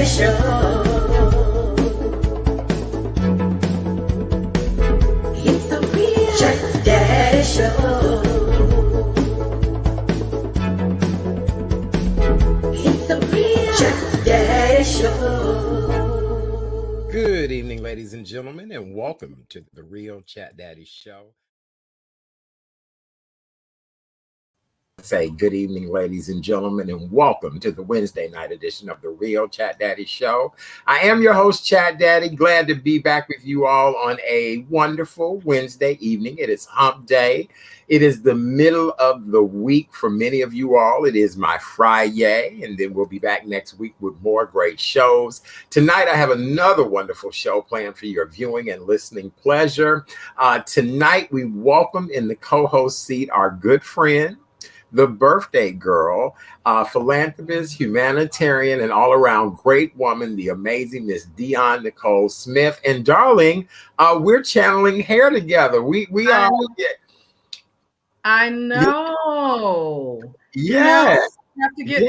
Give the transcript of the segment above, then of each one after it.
Daddy Show. It's the real Chat Daddy Show. It's the real Chat Daddy Show. Good evening, ladies and gentlemen, and welcome to the Real Chat Daddy Show. Say good evening, ladies and gentlemen, and welcome to the Wednesday night edition of the Real Chat Daddy Show. I am your host, Chat Daddy. Glad to be back with you all on a wonderful Wednesday evening. It is hump day. It is the middle of the week for many of you all. It is my Friday, and then we'll be back next week with more great shows. Tonight, I have another wonderful show planned for your viewing and listening pleasure. Tonight, we welcome in the co-host seat our good friend, the birthday girl, philanthropist, humanitarian, and all-around great woman, the amazing Miss Dion Nicole Smith. And darling, we're channeling hair together. We are. I know. Yes. Have to give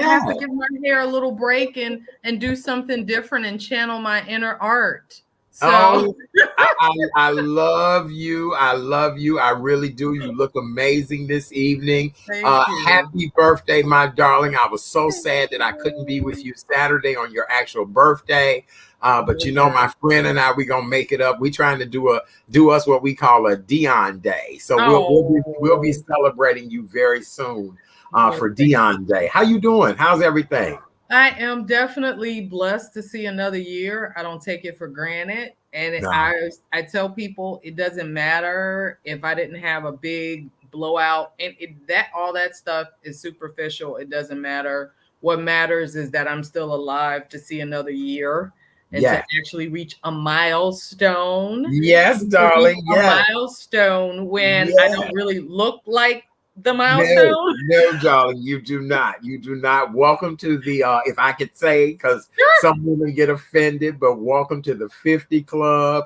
my hair a little break and do something different and channel my inner art. So I love you. I love you. I really do. You look amazing this evening. Happy birthday, my darling. I was so sad that I couldn't be with you Saturday on your actual birthday. But you know, my friend and I, we're gonna make it up. We're trying to do us what we call a Dion Day. So we'll be celebrating you very soon for Dion Day. How you doing? How's everything? I am definitely blessed to see another year. I don't take it for granted. And I tell people it doesn't matter if I didn't have a big blowout, and all that stuff is superficial. It doesn't matter. What matters is that I'm still alive to see another year and to actually reach a milestone. Yes, darling. A milestone when I don't really look like the milestone. No, darling, you do not. You do not. Welcome to the, if I could say, because some women get offended, but welcome to the 50 Club.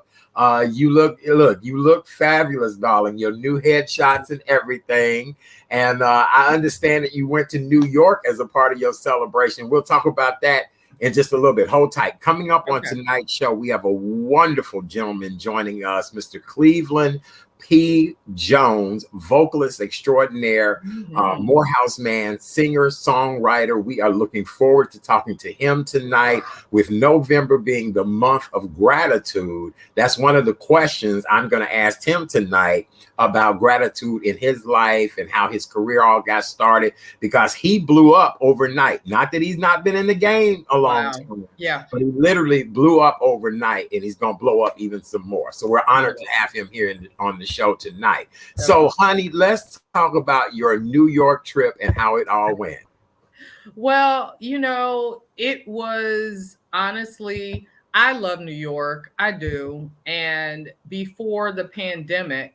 You look fabulous, darling. Your new headshots and everything. And I understand that you went to New York as a part of your celebration. We'll talk about that in just a little bit. Hold tight. Coming up on tonight's show, we have a wonderful gentleman joining us, Mr. Cleveland P. Jones, vocalist extraordinaire, Morehouse man, singer, songwriter. We are looking forward to talking to him tonight. With November being the month of gratitude, that's one of the questions I'm going to ask him tonight about gratitude in his life and how his career all got started, because he blew up overnight. Not that he's not been in the game a long time, but he literally blew up overnight, and he's going to blow up even some more. So we're honored to have him here on the show tonight. So, honey, let's talk about your New York trip and how it all went. Well, you know, it was honestly, I love New York. I do. And before the pandemic,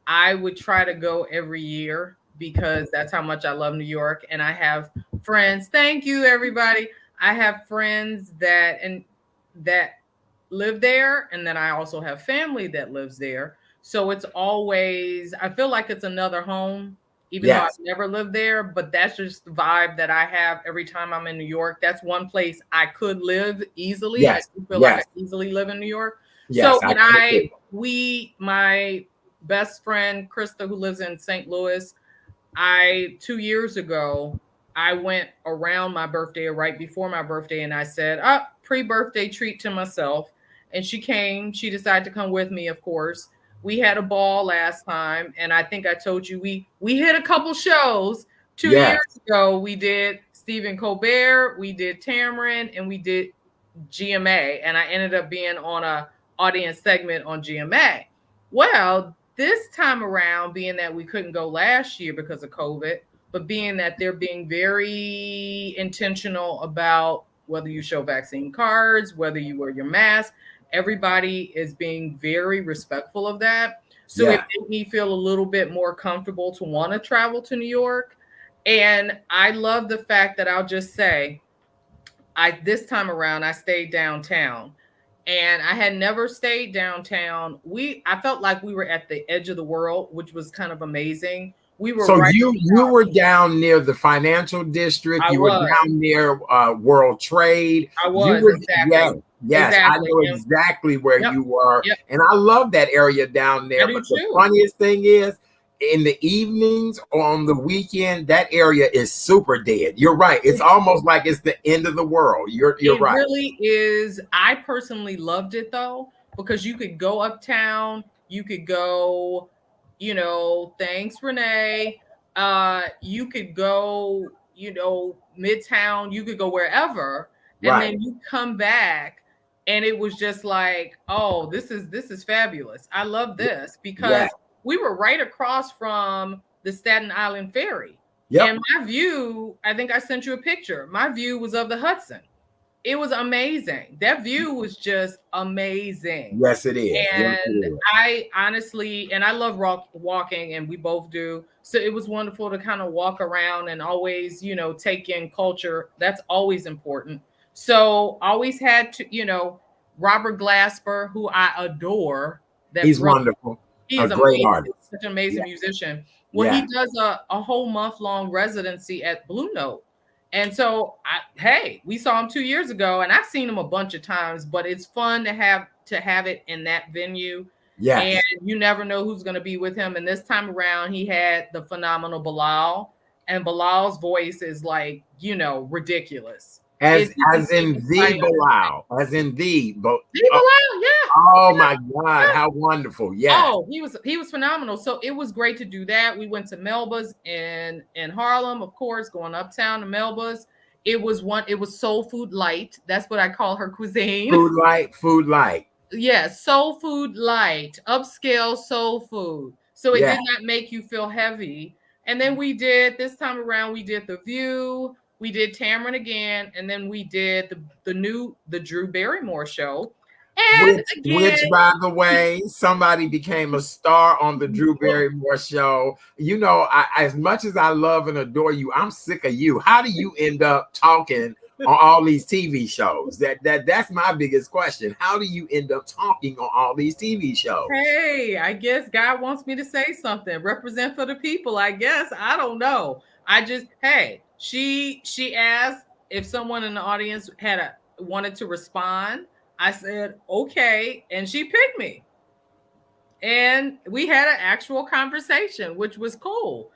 I would try to go every year because that's how much I love New York. And I have friends. Thank you, everybody. I have friends that live there. And then I also have family that lives there. So it's always, I feel like it's another home, even though I've never lived there. But that's just the vibe that I have every time I'm in New York. That's one place I could live easily. I feel like I easily live in New York. So when my best friend, Krista, who lives in St. Louis, 2 years ago, I went around my birthday or right before my birthday, and I said, pre-birthday treat to myself. And she came. She decided to come with me, of course. We had a ball last time, and I think I told you we hit a couple shows 2 years ago. We did Stephen Colbert, we did Tamron, and we did GMA, and I ended up being on a audience segment on GMA. Well, this time around, being that we couldn't go last year because of COVID, but being that they're being very intentional about whether you show vaccine cards, whether you wear your mask, everybody is being very respectful of that. So it made me feel a little bit more comfortable to want to travel to New York. And I love the fact that I'll just say, this time around, I stayed downtown. And I had never stayed downtown. I felt like we were at the edge of the world, which was kind of amazing. We were So right. you were down near the financial district. I You were was. down near World Trade. I You was were, exactly. yes, I Exactly. know exactly where Yep. you were, Yep. and I love that area down there. I do But the too. funniest thing is, in the evenings or on the weekend, that area is super dead. You're right. It's almost like it's the end of the world. You're It right. really is. I personally loved it though, because you could go uptown, you could go, you know, thanks Renee. You could go, you know, Midtown, you could go wherever, and Right. then you come back and it was just like, oh, this is fabulous. I love this because we were right across from the Staten Island Ferry. Yep. And my view, I think I sent you a picture. My view was of the Hudson. It was amazing. That view was just amazing. Yes, it is. And Yes, it is. I honestly, and I love walking, and we both do. So it was wonderful to kind of walk around and always, you know, take in culture. That's always important. So always had to, you know, Robert Glasper, who I adore. He's wonderful. He's a great amazing, artist. such an amazing musician. Well, he does a whole month-long residency at Blue Note. And so, hey, we saw him 2 years ago, and I've seen him a bunch of times, but it's fun to have it in that venue. Yeah. And you never know who's going to be with him. And this time around, he had the phenomenal Bilal, and Bilal's voice is like, you know, ridiculous. As in the Bilal, Bilal, yeah. Oh my God, how wonderful! Yeah. Oh, he was phenomenal. So it was great to do that. We went to Melba's in Harlem, of course, going uptown to Melba's. It was soul food light. That's what I call her cuisine. Food light. Yeah, soul food light, upscale soul food. So it did not make you feel heavy. And then this time around, we did The View. We did Tamron again, and then we did the Drew Barrymore show. And which, by the way, somebody became a star on the Drew Barrymore show. You know, as much as I love and adore you, I'm sick of you. How do you end up talking on all these TV shows? That's my biggest question. How do you end up talking on all these TV shows? Hey, I guess God wants me to say something. Represent for the people, I guess. I don't know. She asked if someone in the audience wanted to respond. I said, okay. And she picked me. And we had an actual conversation, which was cool.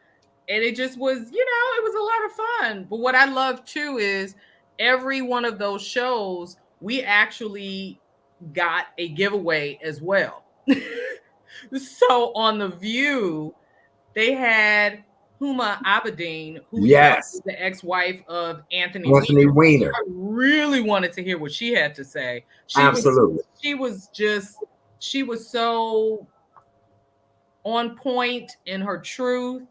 And it just was, you know, it was a lot of fun. But what I love too is every one of those shows, we actually got a giveaway as well. So on The View, they had Huma Abedin, who is the ex-wife of Anthony Weiner. I really wanted to hear what she had to say. Absolutely. She was so on point in her truth.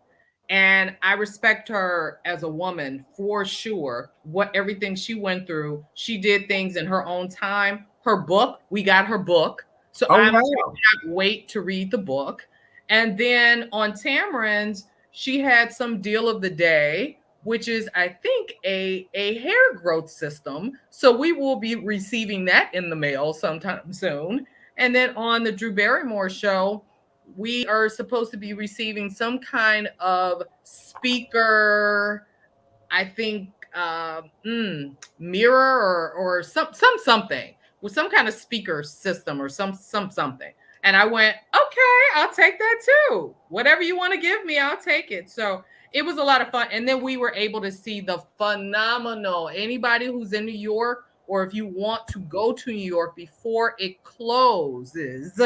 And I respect her as a woman for sure. Everything she went through, she did things in her own time. Her book, we got her book. So I cannot wait to read the book. And then on Tamron's, she had some deal of the day, which is, I think, a hair growth system. So we will be receiving that in the mail sometime soon. And then on the Drew Barrymore show, we are supposed to be receiving some kind of speaker, I think, mirror or something with some kind of speaker system or something. And I went, okay, I'll take that too. Whatever you want to give me, I'll take it. So it was a lot of fun. And then we were able to see the phenomenal, anybody who's in New York, or if you want to go to New York before it closes,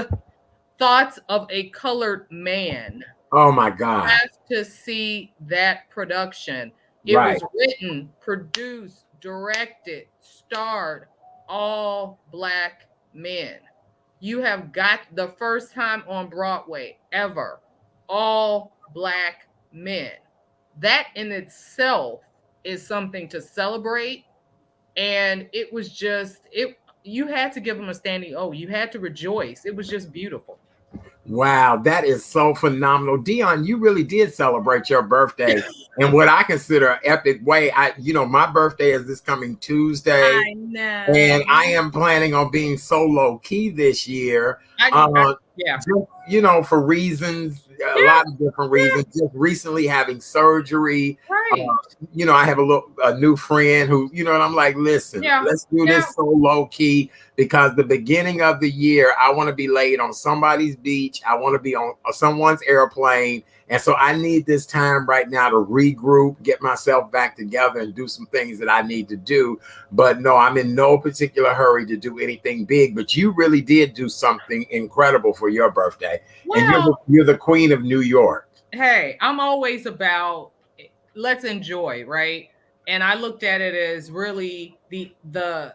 Thoughts of a Colored Man. Oh my God. You have to see that production. It was written, produced, directed, starred all Black men. You have got the first time on Broadway ever, all Black men. That in itself is something to celebrate. And it was just, you had to give them a standing O. You had to rejoice. It was just beautiful. Wow, that is so phenomenal. Dion, you really did celebrate your birthday in what I consider an epic way. My birthday is this coming Tuesday. I know. And I am planning on being so low key this year. Yeah. For reasons, a lot of different reasons. Just recently having surgery. Right. You know, I have a new friend who, you know, and I'm like, listen, let's do this so low key, because the beginning of the year, I want to be laid on somebody's beach. I want to be on someone's airplane. And so I need this time right now to regroup, get myself back together, and do some things that I need to do. But no, I'm in no particular hurry to do anything big. But you really did do something incredible for your birthday. Well, and you're the queen of New York. Hey, I'm always about let's enjoy, right? And I looked at it as really the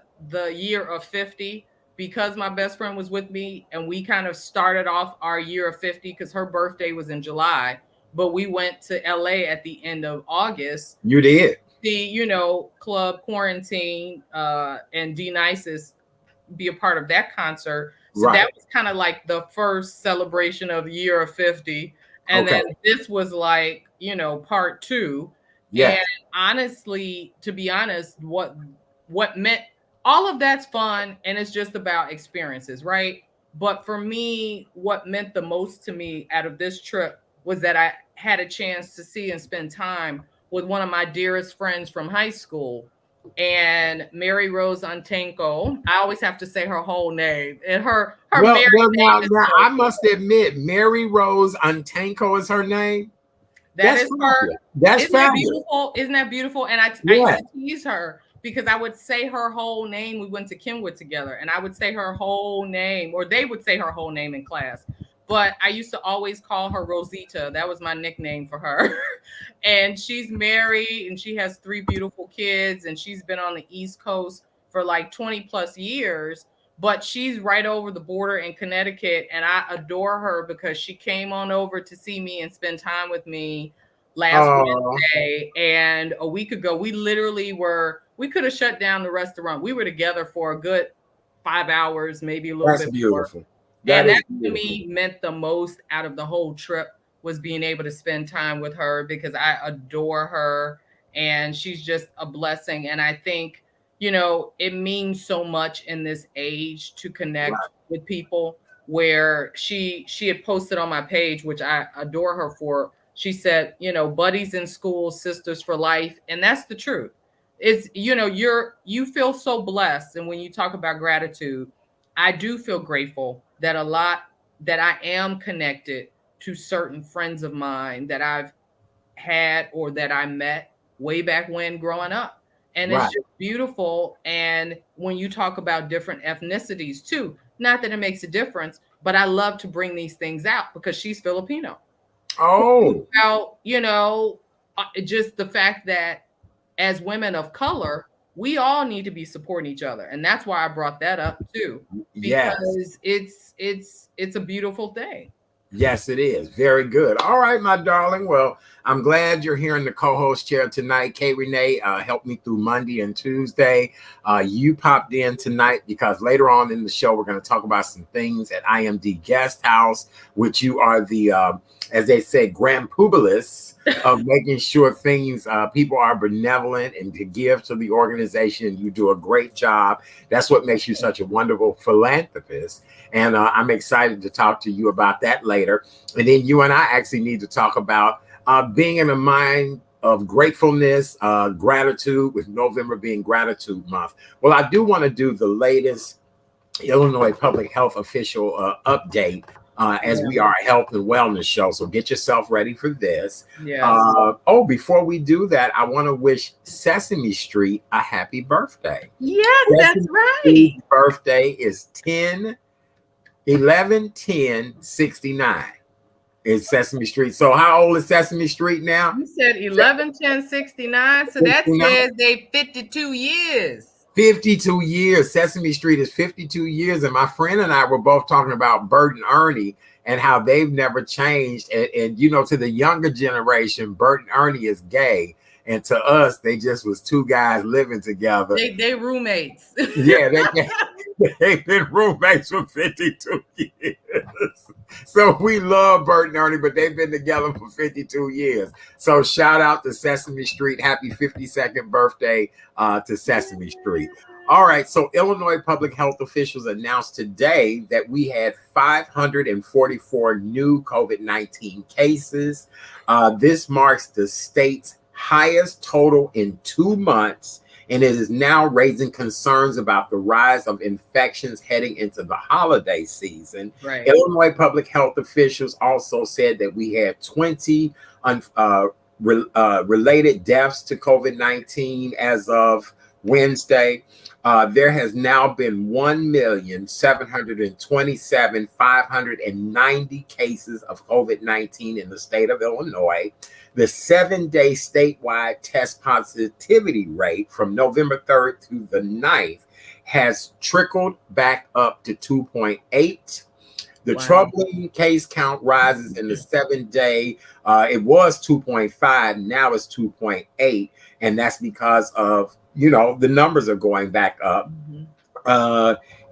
year of 50, because my best friend was with me, and we kind of started off our year of 50 because her birthday was in July, but we went to LA at the end of August. You did. The, you know, club quarantine and D-Nice's be a part of that concert. So that was kind of like the first celebration of the year of 50. And then this was like, you know, part 2. Yeah. And honestly, to be honest, what meant all of that's fun, and it's just about experiences, right? But for me, what meant the most to me out of this trip was that I had a chance to see and spend time with one of my dearest friends from high school, and Mary Rose Untitled. I always have to say her whole name, and her married name. Now I must admit, Mary Rose Untitled is her name. That's her. That's Isn't that beautiful? Isn't that beautiful? And I used to tease her, because I would say her whole name. We went to Kenwood together, and I would say her whole name, or they would say her whole name in class. But I used to always call her Rosita. That was my nickname for her. And she's married, and she has 3 beautiful kids, and she's been on the East Coast for like 20 plus years. But she's right over the border in Connecticut, and I adore her because she came on over to see me and spend time with me last Wednesday. And a week ago, we could have shut down the restaurant. We were together for a good 5 hours, maybe a little bit more. Beautiful. That to me meant the most out of the whole trip, was being able to spend time with her, because I adore her, and she's just a blessing. And I think, you know, it means so much in this age to connect with people, where she had posted on my page, which I adore her for. She said, you know, buddies in school, sisters for life. And that's the truth. It's, you know, you feel so blessed. And when you talk about gratitude, I do feel grateful that I am connected to certain friends of mine that I've had, or that I met way back when growing up. And it's just beautiful. And when you talk about different ethnicities too, not that it makes a difference, but I love to bring these things out, because she's Filipino. About, you know, just the fact that as women of color, we all need to be supporting each other. And that's why I brought that up too, because it's a beautiful thing. Yes, it is. Very good. All right, my darling. Well, I'm glad you're here in the co-host chair tonight. Kay Renee helped me through Monday and Tuesday. You popped in tonight because later on in the show, we're going to talk about some things at IMD Guest House, which you are the, as they say, grand publicist of making sure things, people are benevolent and to give to the organization. You do a great job. That's what makes you such a wonderful philanthropist. And I'm excited to talk to you about that later. And then you and I actually need to talk about being in a mind of gratefulness, gratitude, with November being Gratitude Month. Well, I do want to do the latest Illinois Public Health official update as we are a health and wellness show. So get yourself ready for this. Before we do that, I want to wish Sesame Street a happy birthday. Yes, Sesame that's right. Street's birthday is 11/10/69. Is Sesame Street. So how old is Sesame Street now? You said 11/10/69. So that says they 52 years. 52 years. Sesame Street is 52 years. And my friend and I were both talking about Bert and Ernie and how they've never changed. And you know, to the younger generation, Bert and Ernie is gay. And to us, they just was 2 guys living together. They roommates. Yeah, they've been roommates for 52 years. So we love Bert and Ernie, but they've been together for 52 years. So shout out to Sesame Street. Happy 52nd birthday to Sesame Street. All right, so Illinois public health officials announced today that we had 544 new COVID-19 cases. This marks the state's highest total in 2 months, and it is now raising concerns about the rise of infections heading into the holiday season. Right. Illinois public health officials also said that we had 20 related deaths to COVID-19 as of Wednesday. There has now been 1,727,590 cases of COVID-19 in the state of Illinois. The 7-day statewide test positivity rate from November 3rd to the 9th has trickled back up to 2.8. The troubling case count rises in the 7-day. It was 2.5, now it's 2.8, and that's because of, the numbers are going back up.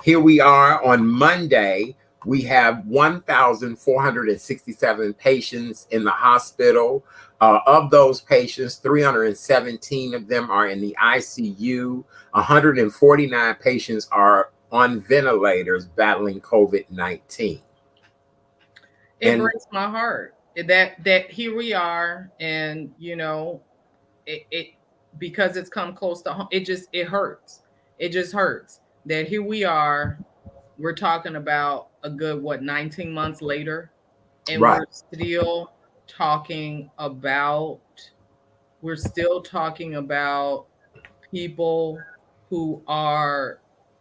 Here we are on Monday. We have 1,467 patients in the hospital. Of those patients, 317 of them are in the ICU. 149 patients are on ventilators battling COVID-19. It breaks my heart that here we are, and it because it's come close to home. It hurts. It just hurts that here we are. We're talking about a good 19 months later, and we're still talking about people who are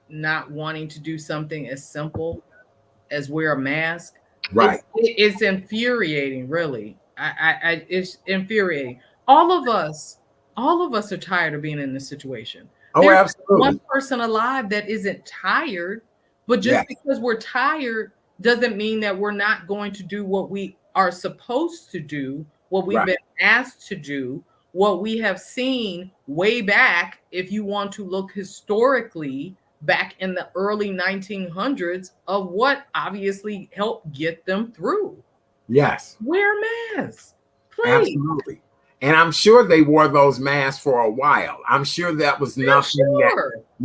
not wanting to do something as simple as wear a mask. Right. It's infuriating, really. It's infuriating. All of us are tired of being in this situation. There's absolutely. One person alive that isn't tired, but just because we're tired doesn't mean that we're not going to do what we are supposed to do, what we've been asked to do, what we have seen way back. If you want to look historically back in the early 1900s of what obviously helped get them through. Yes. Wear masks, please. Absolutely. And I'm sure they wore those masks for a while. I'm sure that was nothing.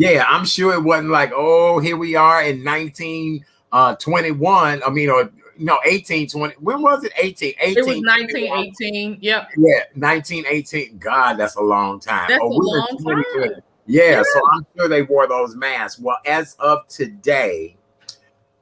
I'm sure it wasn't like, oh, here we are in 1921. 1820. When was it? 18. It was 1918. Yep. Yeah, 1918. God, that's a long time. That's a long time. Yeah, so I'm sure they wore those masks. Well, as of today,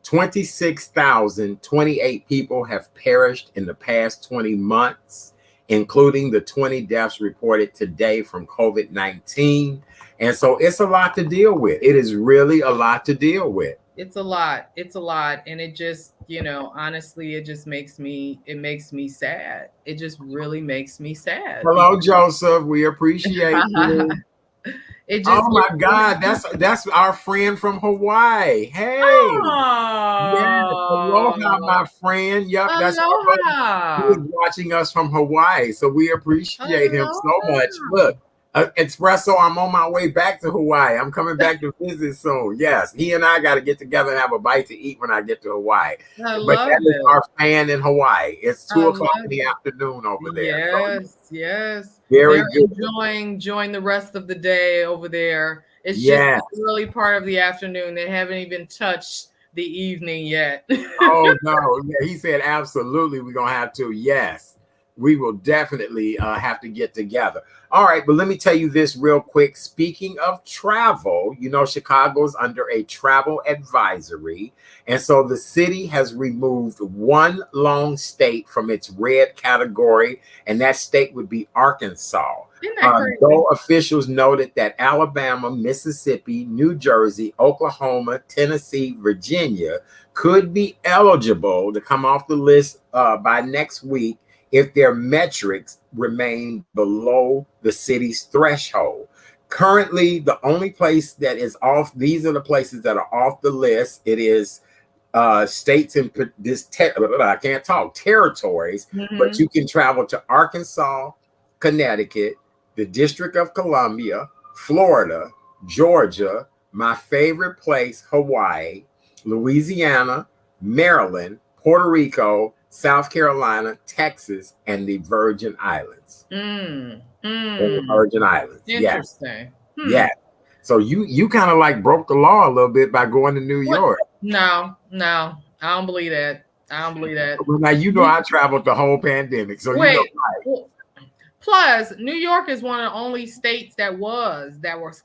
26,028 people have perished in the past 20 months, including the 20 deaths reported today from COVID-19. And so it's a lot to deal with. It is really a lot to deal with. It's a lot. And it just, honestly, it just makes me sad. It just really makes me sad. Hello, Joseph. We appreciate you. Oh my God, that's our friend from Hawaii. Hey, aloha, my friend. Yep, that's our who is watching us from Hawaii. So we appreciate him so much. Look, Espresso, I'm on my way back to Hawaii. I'm coming back to visit soon. Yes, he and I got to get together and have a bite to eat when I get to Hawaii. That is our fan in Hawaii. It's 2:00 in the afternoon over there. Yes. Very good. Enjoying the rest of the day over there. It's just the early part of the afternoon. They haven't even touched the evening yet. Oh no! Yeah, he said absolutely. We're gonna have to. Yes, we will definitely have to get together. All right, but let me tell you this real quick. Speaking of travel, Chicago's under a travel advisory. And so the city has removed one long state from its red category, and that state would be Arkansas. Though officials noted that Alabama, Mississippi, New Jersey, Oklahoma, Tennessee, Virginia could be eligible to come off the list by next week if their metrics remain below the city's threshold. Currently, the only place that is off, these are the places that are off the list. It is states in this, I can't talk, territories, but you can travel to Arkansas, Connecticut, the District of Columbia, Florida, Georgia, my favorite place, Hawaii, Louisiana, Maryland, Puerto Rico, South Carolina, Texas, and the Virgin Islands. The Virgin Islands. Interesting. Yes. So you kind of like broke the law a little bit by going to New York. No, I don't believe that. I don't believe that. Well, now you know I traveled the whole pandemic, so Wait, you know. well, plus New York is one of the only states that was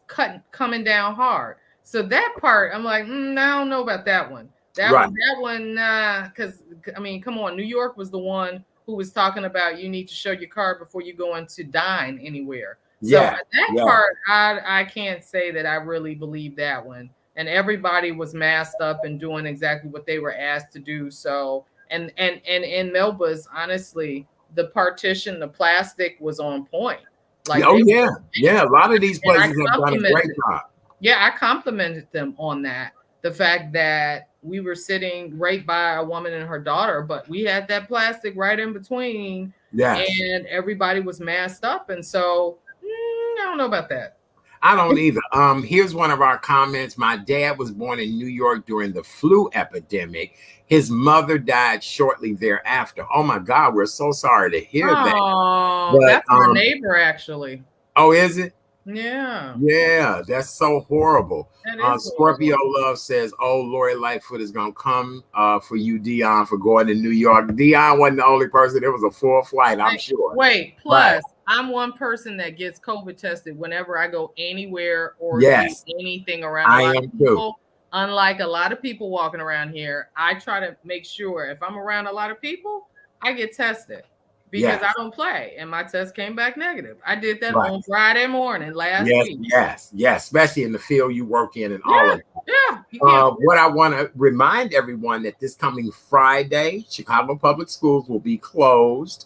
coming down hard. So that part, I'm like, I don't know about that one. That one, nah, because I mean, come on, New York was the one who was talking about you need to show your card before you go in to dine anywhere. So that part, I can't say that I really believe that one. And everybody was masked up and doing exactly what they were asked to do. So and in Melba's, honestly, the partition, the plastic was on point. Like, a lot of these places have done a great job. Yeah, I complimented them on that. The fact that we were sitting right by a woman and her daughter, but we had that plastic right in between. Yes. And everybody was masked up. And so I don't know about that. I don't either. Here's one of our comments. My dad was born in New York during the flu epidemic. His mother died shortly thereafter. Oh my God, we're so sorry to hear that. Oh, that's our neighbor, actually. Oh, is it? Yeah. Yeah, that's so horrible. Scorpio horrible. Love says, "Oh, Lori Lightfoot is gonna come for you, Dion, for going to New York." Dion wasn't the only person. It was a full flight, I'm sure. Wait, plus I'm one person that gets COVID tested whenever I go anywhere or do anything around a lot of people. Too. Unlike a lot of people walking around here, I try to make sure if I'm around a lot of people, I get tested. Because I don't play, and my test came back negative. I did that on Friday morning last week. Yes, especially in the field you work in and all of that. Yeah. What I want to remind everyone that this coming Friday, Chicago Public Schools will be closed.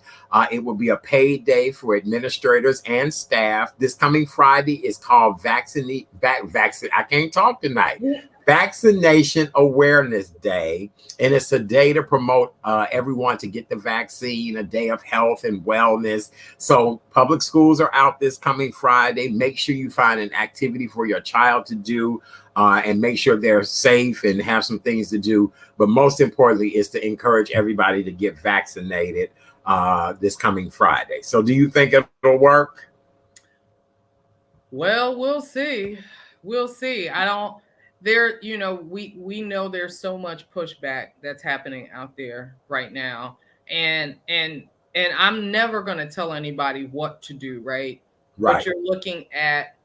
It will be a paid day for administrators and staff. This coming Friday is called I can't talk tonight. Vaccination Awareness Day, and it's a day to promote everyone to get the vaccine, a day of health and wellness. So public schools are out this coming Friday. Make sure you find an activity for your child to do and make sure they're safe and have some things to do. But most importantly is to encourage everybody to get vaccinated this coming Friday. So do you think it'll work? Well, we'll see. We'll see. We know there's so much pushback that's happening out there right now. And I'm never going to tell anybody what to do, right? But you're looking at,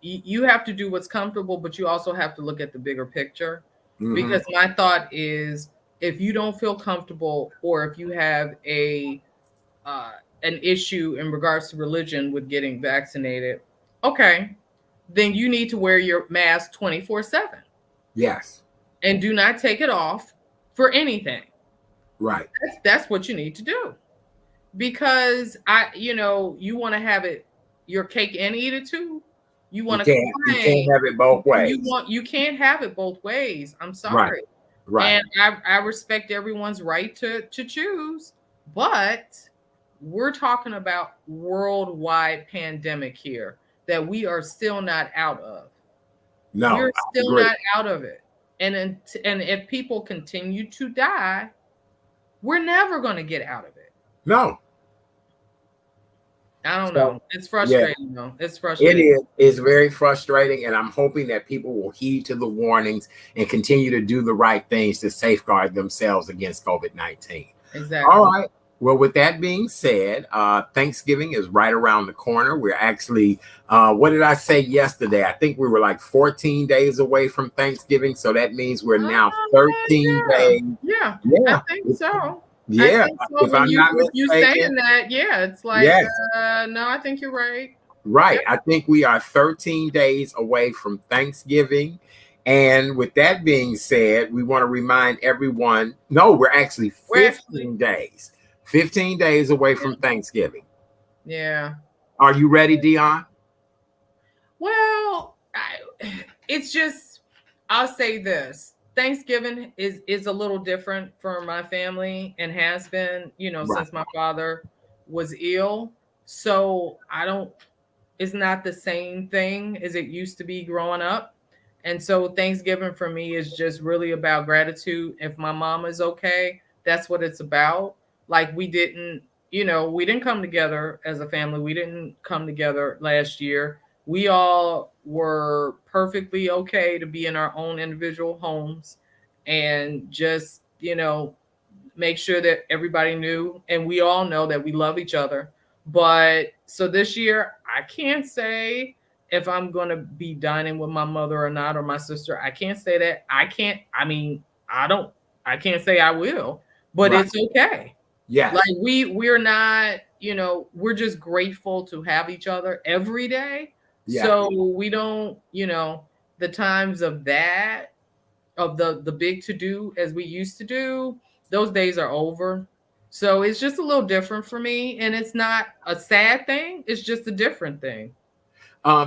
you have to do what's comfortable, but you also have to look at the bigger picture. Mm-hmm. Because my thought is, if you don't feel comfortable, or if you have an issue in regards to religion with getting vaccinated, okay, then you need to wear your mask 24/7. Yes. And do not take it off for anything. Right. That's what you need to do. Because you want to have it, your cake and eat it too. You want to you can't have it both ways. You can't have it both ways. I'm sorry. Right. And I respect everyone's right to choose, but we're talking about worldwide pandemic here that we are still not out of. No, we're still not out of it. And if people continue to die, we're never going to get out of it. No. I don't know. It's frustrating, though. It's frustrating. It is. It's very frustrating, and I'm hoping that people will heed to the warnings and continue to do the right things to safeguard themselves against COVID-19. Exactly. All right. Well, with that being said, Thanksgiving is right around the corner. We're actually, what did I say yesterday? I think we were like 14 days away from Thanksgiving. So that means we're now 13 days. Yeah, I think so. Yeah. So. If I'm not mistaken, you saying that, it's like, no, I think you're right. Right. I think we are 13 days away from Thanksgiving. And with that being said, we want to remind everyone, no, we're actually 15 days. 15 days away from Thanksgiving. Yeah. Are you ready, Dion? Well, it's just, I'll say this. Thanksgiving is a little different for my family and has been, since my father was ill. So it's not the same thing as it used to be growing up. And so Thanksgiving for me is just really about gratitude. If my mom is okay, that's what it's about. Like we didn't come together as a family. We didn't come together last year. We all were perfectly okay to be in our own individual homes and just, make sure that everybody knew and we all know that we love each other. But so this year, I can't say if I'm going to be dining with my mother or not, or my sister. I can't say that. I mean, I don't, I can't say I will, but Right. it's okay. Yes. Like we're not, we're just grateful to have each other every day. Yeah. So we don't, the times of that, of the big to do as we used to do, those days are over. So it's just a little different for me, and it's not a sad thing. It's just a different thing.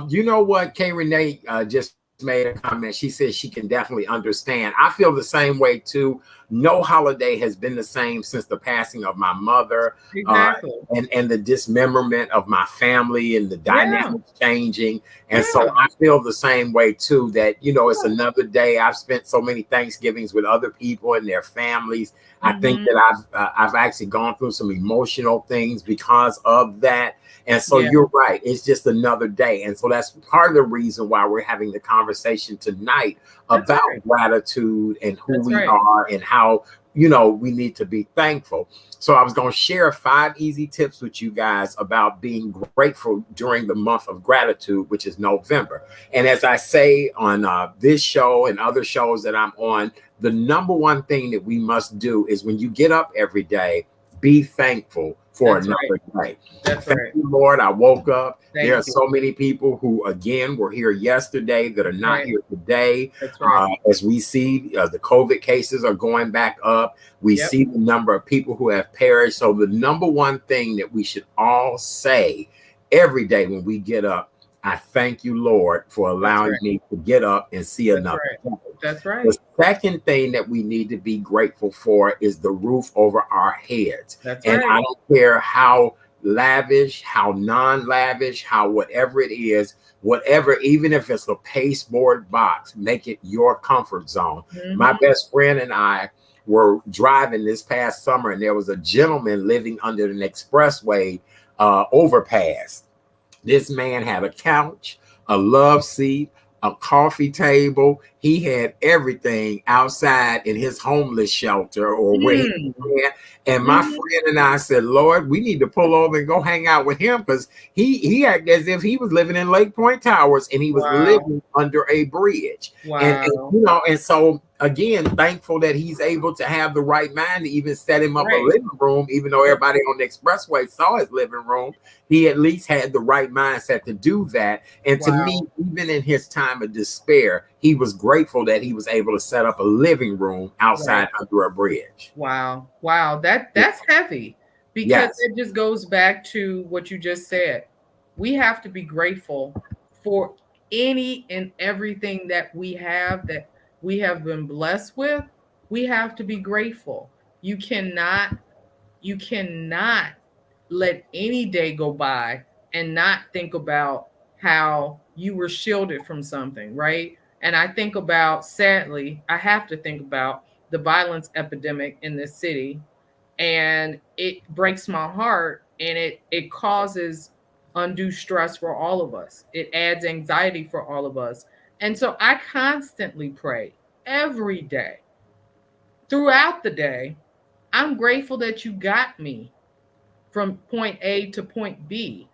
You know what? K Renee just made a comment. She says she can definitely understand. I feel the same way too. No holiday has been the same since the passing of my mother, Exactly. and the dismemberment of my family and the dynamics changing. And so Yeah. I feel the same way too. That it's another day. I've spent so many Thanksgivings with other people and their families. I think that I've actually gone through some emotional things because of that. And so you're right. It's just another day. And so that's part of the reason why we're having the conversation tonight about gratitude and who we are and how, we need to be thankful. So I was going to share 5 easy tips with you guys about being grateful during the month of gratitude, which is November. And as I say on this show and other shows that I'm on, the number one thing that we must do is when you get up every day, be thankful for another day. That's Thank right. you, Lord. I woke up. Thank There are you. so many people who, again, were here yesterday that are not here today. That's right. As we see, the COVID cases are going back up. We see the number of people who have perished. So the number one thing that we should all say every day when we get up, I thank you, Lord, for allowing me to get up and see another day. That's right. The second thing that we need to be grateful for is the roof over our heads. That's and right. I don't care how lavish, how non-lavish, how whatever it is, whatever, even if it's a pasteboard box, make it your comfort zone. My best friend and I were driving this past summer, and there was a gentleman living under an expressway overpass. This man had a couch, a love seat, a coffee table. He had everything outside in his homeless shelter or where he went. And my friend and I said, Lord, we need to pull over and go hang out with him, because he acted as if he was living in Lake Point Towers and he was living under a bridge. And so again, thankful that he's able to have the right mind to even set him up a living room, even though everybody on the expressway saw his living room. He at least had the right mindset to do that. And to me, even in his time of despair, he was grateful that he was able to set up a living room outside under a bridge. Wow. That's heavy, because it just goes back to what you just said. We have to be grateful for any and everything that we have been blessed with. We have to be grateful. You cannot let any day go by and not think about how you were shielded from something, right? And I think about, sadly, I have to think about the violence epidemic in this city, and it breaks my heart, and it causes undue stress for all of us. It adds anxiety for all of us. And so I constantly pray every day, throughout the day. I'm grateful that you got me from point A to point B.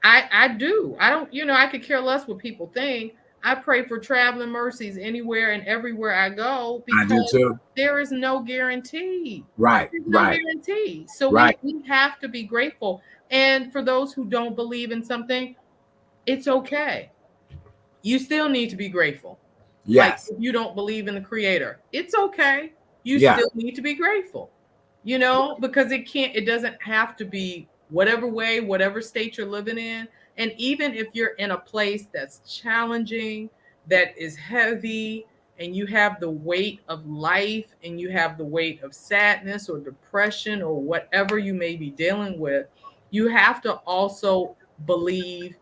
I do. I don't, I could care less what people think. I pray for traveling mercies anywhere and everywhere I go, because there is no guarantee. Right. There's no guarantee. So we have to be grateful. And for those who don't believe in something, it's okay. You still need to be grateful. Yes. Like, if you don't believe in the creator, it's okay. You still need to be grateful, because it doesn't have to be whatever way, whatever state you're living in. And even if you're in a place that's challenging, that is heavy, and you have the weight of life, and you have the weight of sadness or depression or whatever you may be dealing with, you have to also believe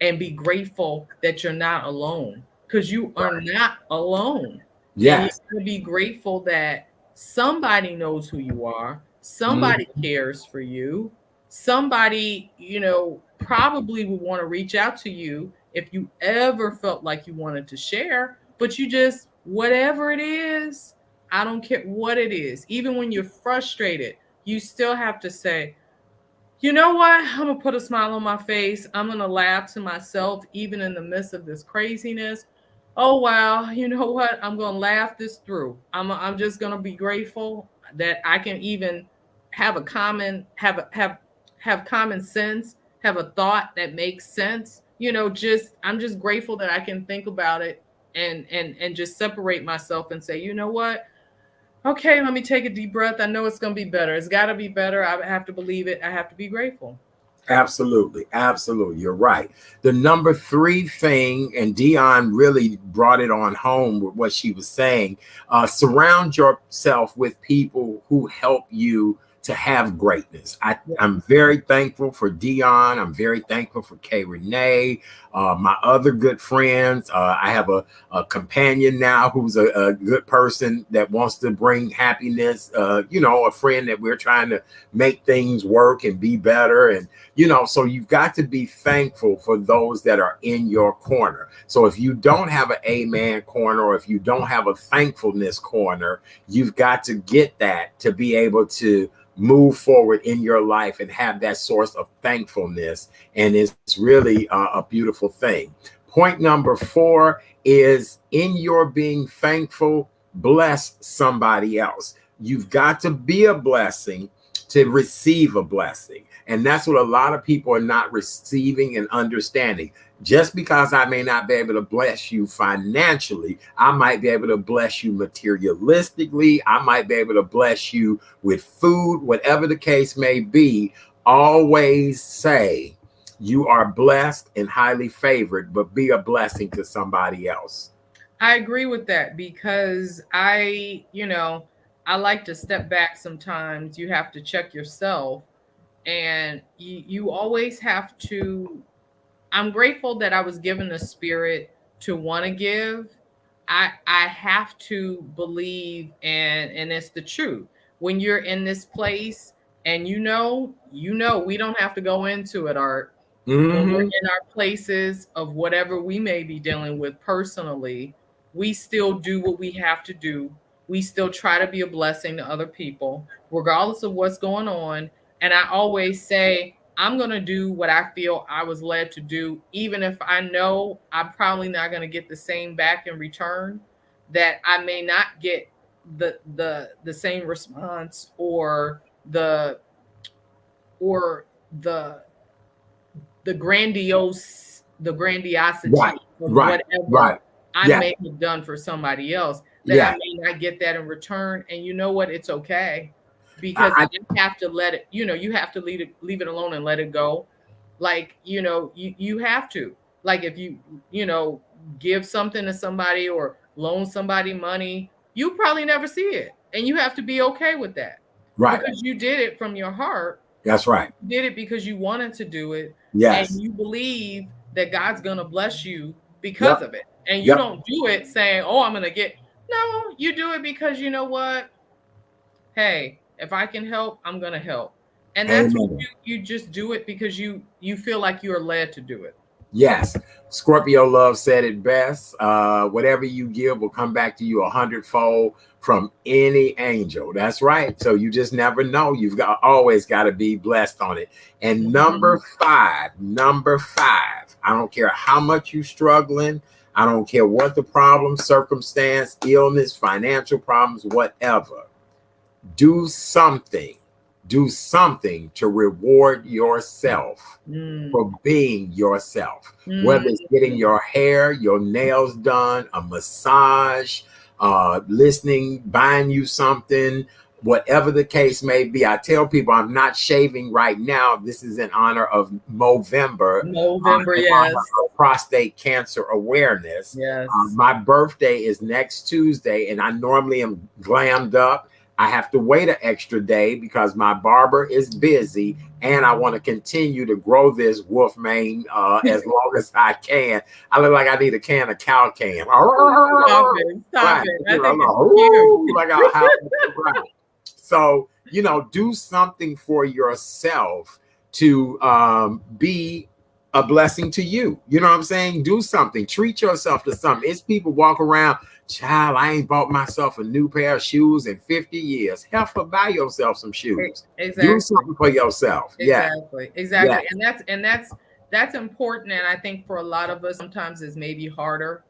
and be grateful that you're not alone, because you are not alone. Yes. And you have to be grateful that somebody knows who you are. Somebody cares for you. Somebody, probably would want to reach out to you if you ever felt like you wanted to share, but you just, whatever it is, I don't care what it is. Even when you're frustrated, you still have to say, you know what? I'm going to put a smile on my face. I'm going to laugh to myself, even in the midst of this craziness. Oh, wow. You know what? I'm going to laugh this through. I'm just going to be grateful that I can even have a common, have common sense, have a thought that makes sense. I'm just grateful that I can think about it and just separate myself and say, you know what? Okay, let me take a deep breath. I know it's going to be better. It's got to be better. I have to believe it. I have to be grateful. Absolutely. Absolutely. You're right. The number 3 thing, and Dion really brought it on home with what she was saying, surround yourself with people who help you to have greatness. I'm very thankful for Dion. I'm very thankful for Kay Renee, my other good friends. I have a companion now who's a good person that wants to bring happiness, a friend that we're trying to make things work and be better. And, so you've got to be thankful for those that are in your corner. So if you don't have an amen corner, or if you don't have a thankfulness corner, you've got to get that to be able to move forward in your life and have that source of thankfulness. And it's really a beautiful thing. Point number 4 is, in your being thankful, bless somebody else. You've got to be a blessing to receive a blessing. And that's what a lot of people are not receiving and understanding. Just because I may not be able to bless you financially, I might be able to bless you materialistically. I might be able to bless you with food, whatever the case may be. Always say you are blessed and highly favored, but be a blessing to somebody else. I agree with that, because I like to step back sometimes. You have to check yourself, and you always have to. I'm grateful that I was given the spirit to want to give. I have to believe, and it's the truth. When you're in this place, and we don't have to go into it, Art. When we're in our places of whatever we may be dealing with personally, we still do what we have to do. We still try to be a blessing to other people, regardless of what's going on. And I always say, I'm going to do what I feel I was led to do, even if I know I'm probably not going to get the same back in return, that I may not get the same response or the grandiosity of whatever I may have done for somebody else, that I may not get that in return. And you know what? It's okay. Because I have to let it, you have to leave it alone and let it go. Like, you have to, like, if you give something to somebody or loan somebody money, you probably never see it. And you have to be okay with that. Right. Because you did it from your heart. That's right. You did it because you wanted to do it. Yes. And you believe that God's going to bless you because of it. And you don't do it saying, oh, I'm going to get, no, you do it because you know what? Hey, if I can help, I'm going to help. And that's what you just do it because you feel like you are led to do it. Yes. Scorpio Love said it best. Whatever you give will come back to you 100-fold from any angel. That's right. So you just never know. You've always got to be blessed on it. And number five, I don't care how much you're struggling. I don't care what the problem, circumstance, illness, financial problems, whatever. Do something to reward yourself for being yourself. Whether it's getting your hair, your nails done, a massage, listening, buying you something, whatever the case may be. I tell people I'm not shaving right now. This is in honor of Movember. Yes. Prostate cancer awareness. Yes. My birthday is next Tuesday, and I normally am glammed up. I have to wait an extra day because my barber is busy, and I want to continue to grow this wolf mane as long as I can. I look like I need a can of cow can. Stop it. So, do something for yourself to be a blessing to you. You know what I'm saying? Do something. Treat yourself to something. It's people walk around, child, I ain't bought myself a new pair of shoes in 50 years. Heifer, buy yourself some shoes. Exactly. Do something for yourself. Exactly. Yeah. Exactly. Yeah. And that's important. And I think for a lot of us, sometimes it's maybe harder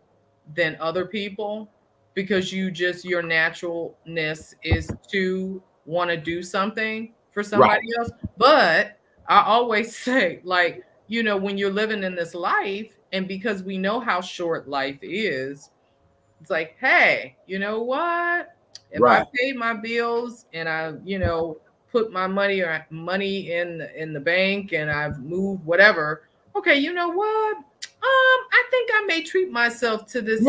than other people because your naturalness is to want to do something for somebody else. But I always say, like, when you're living in this life, and because we know how short life is, it's like, hey, you know what? If I paid my bills and I, put my money in the bank and I've moved whatever, okay, you know what? I think I may treat myself to this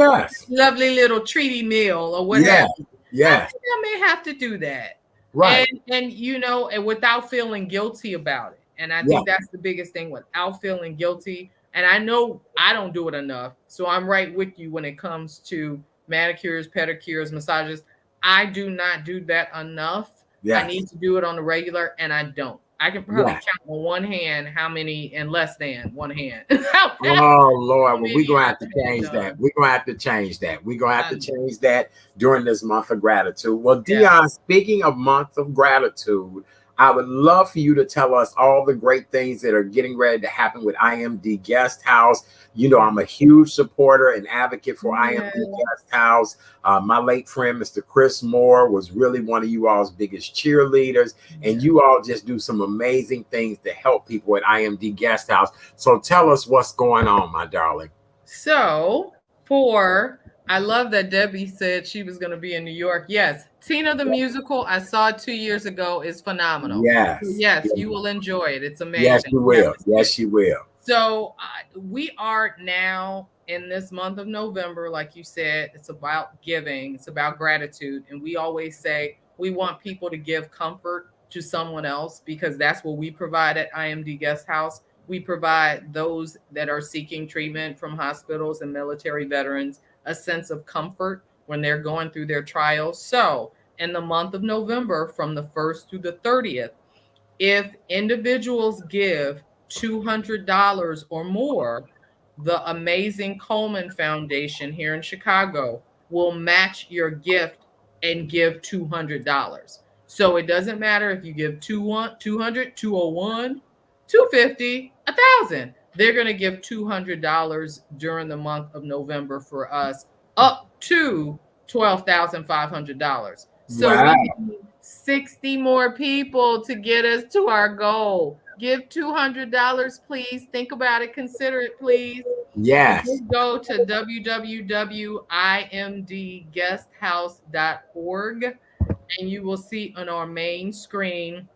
lovely little treaty meal or what have you. I think I may have to do that. Right. And and without feeling guilty about it. And I think that's the biggest thing, without feeling guilty. And I know I don't do it enough. So I'm right with you when it comes to manicures, pedicures, massages. I do not do that enough. I need to do it on the regular, and I don't. I can probably count on one hand how many, and less than one hand. Oh Lord, well, we're gonna have to change that. We're gonna have to change that. We're gonna have to change that during this month of gratitude. Well, Dion, speaking of month of gratitude, I would love for you to tell us all the great things that are getting ready to happen with IMD Guest House. I'm a huge supporter and advocate for IMD Guest House. My late friend, Mr. Chris Moore, was really one of you all's biggest cheerleaders, and you all just do some amazing things to help people at IMD Guest House. So tell us what's going on, my darling. So I love that Debbie said she was going to be in New York. Yes. Tina the musical, I saw it 2 years ago, is phenomenal. Yes, you will enjoy it. It's amazing. Yes, you will. Yes, you will. So we are now in this month of November, like you said. It's about giving. It's about gratitude. And we always say we want people to give comfort to someone else because that's what we provide at IMD Guest House. We provide those that are seeking treatment from hospitals and military veterans a sense of comfort when they're going through their trials. So in the month of November, from the 1st through the 30th, if individuals give $200 or more, the amazing Coleman Foundation here in Chicago will match your gift and give $200. So it doesn't matter if you give 200, 201, 250, 1,000. They're going to give $200 during the month of November for us, up to $12,500. So we need 60 more people to get us to our goal. Give $200, please. Think about it. Consider it, please. Yes. Just go to www.imdguesthouse.org, and you will see on our main screen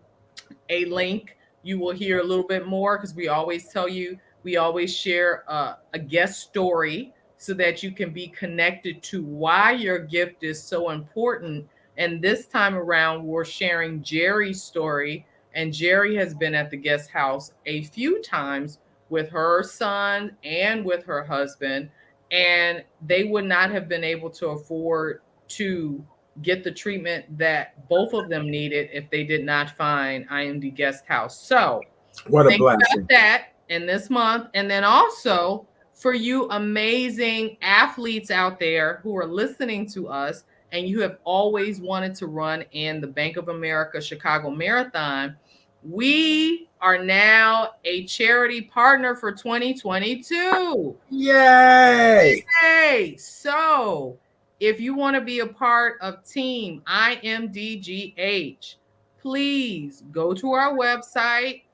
a link. You will hear a little bit more because we always tell you, we always share a guest story so that you can be connected to why your gift is so important. And this time around, we're sharing Jerry's story. And Jerry has been at the guest house a few times with her son and with her husband. And they would not have been able to afford to get the treatment that both of them needed if they did not find IMD Guest House. So what a think blessing. about that in this month. And then also for you amazing athletes out there who are listening to us and you have always wanted to run in the Bank of America Chicago Marathon, we are now a charity partner for 2022. Yay! Yay! So if you want to be a part of Team IMDGH, please go to our website.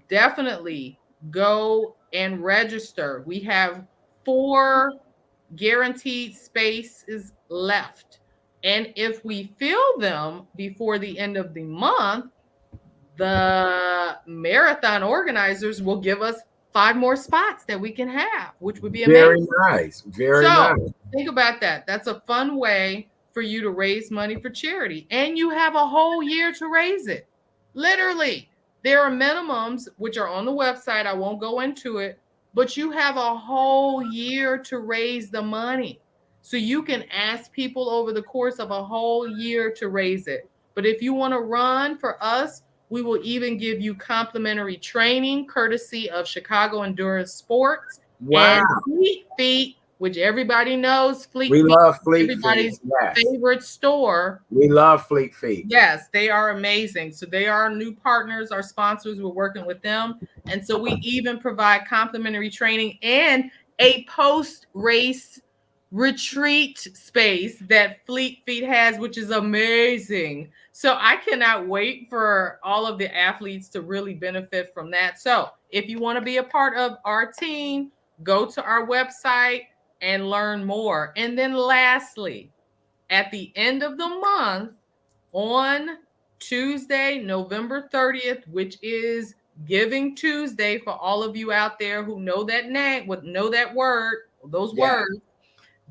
Definitely go and register. We have 4 guaranteed spaces left. And if we fill them before the end of the month, the marathon organizers will give us 5 more spots that we can have, which would be amazing. Very nice. Very nice. Think about that. That's a fun way for you to raise money for charity. And you have a whole year to raise it. Literally. There are minimums, which are on the website. I won't go into it, but you have a whole year to raise the money. So you can ask people over the course of a whole year to raise it. But if you want to run for us, We will even give you complimentary training courtesy of Chicago Endurance Sports Wow. and Fleet Feet, which everybody knows. Fleet We Feet love is Fleet Feet. everybody's Yes. favorite store. We love Fleet Feet. Yes, they are amazing. So they are our new partners, our sponsors. We're working with them. And so we even provide complimentary training and a post-race retreat space that Fleet Feet has, which is amazing. So I cannot wait for all of the athletes to really benefit from that. So if you want to be a part of our team, go to our website and learn more. And then lastly, at the end of the month, on Tuesday, November 30th, which is Giving Tuesday for all of you out there who know that name, would know that word, those words.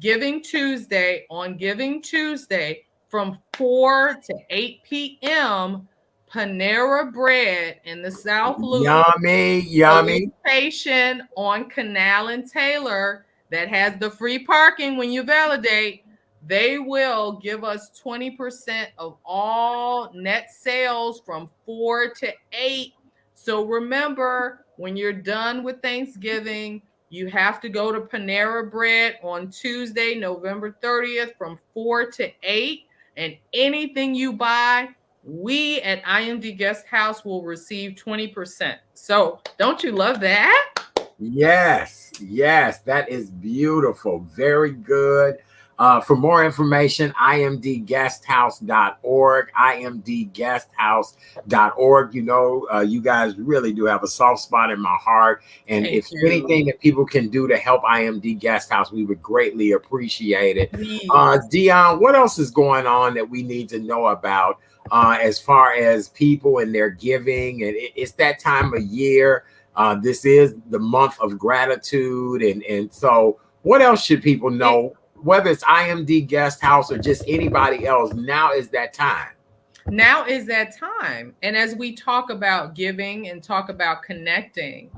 Giving Tuesday, on Giving Tuesday from 4 to 8 p.m., Panera Bread in the South Loop. Yummy, yummy. Location on Canal and Taylor that has the free parking when you validate. They will give us 20% of all net sales from 4 to 8. So remember, when you're done with Thanksgiving, you have to go to Panera Bread on Tuesday, November 30th from 4 to 8. And anything you buy, we at IMD Guest House will receive 20%. So don't you love that? Yes, yes, that is beautiful. Very good. For more information, imdguesthouse.org, imdguesthouse.org. You know, you guys really do have a soft spot in my heart. And Thank if you. anything that people can do to help IMD Guest House, we would greatly appreciate it. Dion, what else is going on that we need to know about as far as people and their giving? And it's that time of year. This is the month of gratitude. And so what else should people know? Whether it's IMD Guest House or just anybody else, now is that time. Now is that time. And as we talk about giving and talk about connecting,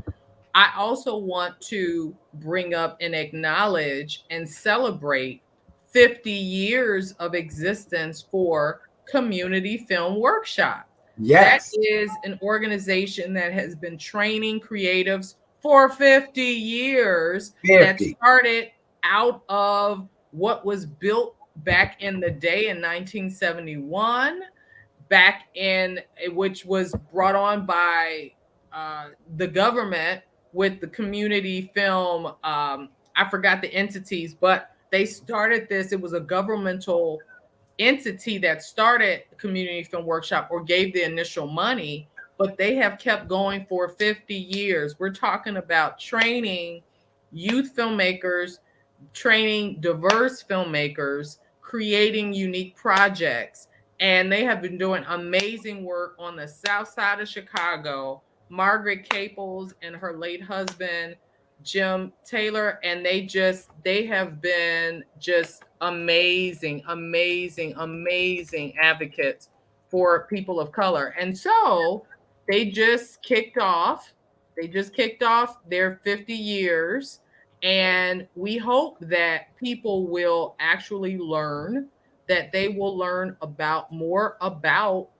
I also want to bring up and acknowledge and celebrate 50 years of existence for Community Film Workshop. Yes. That is an organization that has been training creatives for 50 years. 50. That started out of what was built back in the day in 1971, which was brought on by the government with the community film. I forgot the entities, but they started this. It was a governmental entity that started Community Film Workshop or gave the initial money, but they have kept going for 50 years. We're talking about training youth filmmakers, training diverse filmmakers, creating unique projects. And they have been doing amazing work on the south side of Chicago. Margaret Caples and her late husband, Jim Taylor, and they have been just amazing advocates for people of color. And so they just kicked off their 50 years. And we hope that people will actually learn, that they will learn more about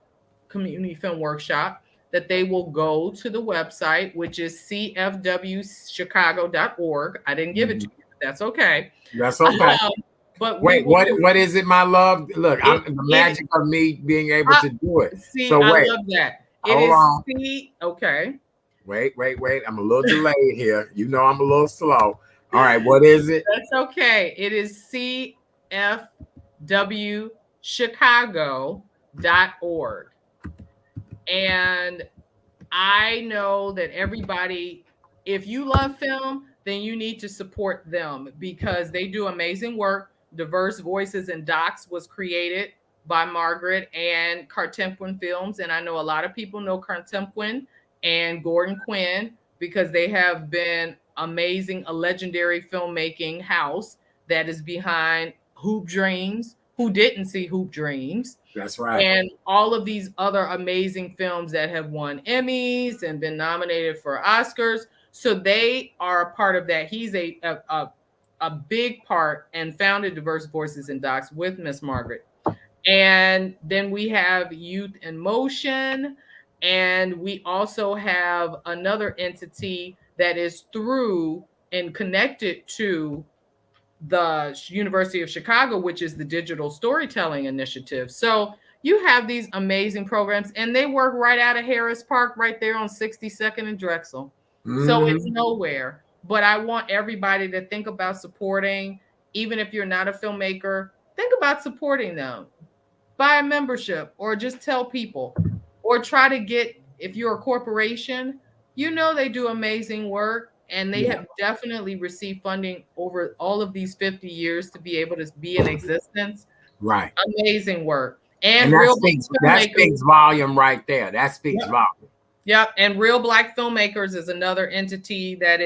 Community Film Workshop, that they will go to the website, which is cfwchicago.org. I didn't give it to you, but that's okay. That's okay. But wait, what is it, my love? Look, the magic of me being able to do it. See, so I wait, love that. Hold on. Okay. Wait. I'm a little delayed here. You know I'm a little slow. All right, what is it? That's okay. It is cfwchicago.org. And I know that everybody, if you love film, then you need to support them because they do amazing work. Diverse Voices and Docs was created by Margaret and Cartemquin Films. And I know a lot of people know Cartemquin and Gordon Quinn because they have been amazing, a legendary filmmaking house that is behind Hoop Dreams. Who didn't see Hoop Dreams? That's right. And all of these other amazing films that have won Emmys and been nominated for Oscars. So they are a part of that. He's a big part and founded Diverse Voices and Docs with Miss Margaret. And then we have Youth in Motion. And we also have another entity that is through and connected to the University of Chicago, which is the Digital Storytelling Initiative. So you have these amazing programs, and they work right out of Harris Park, right there on 62nd and Drexel. So it's nowhere. But I want everybody to think about supporting, even if you're not a filmmaker, think about supporting them. Buy a membership, or just tell people, or try to get, if you're a corporation, they do amazing work, and they have definitely received funding over all of these 50 years to be able to be in existence. Right. Amazing work. And that speaks volume right there. That speaks volume. Yep. And Real Black Filmmakers is another entity that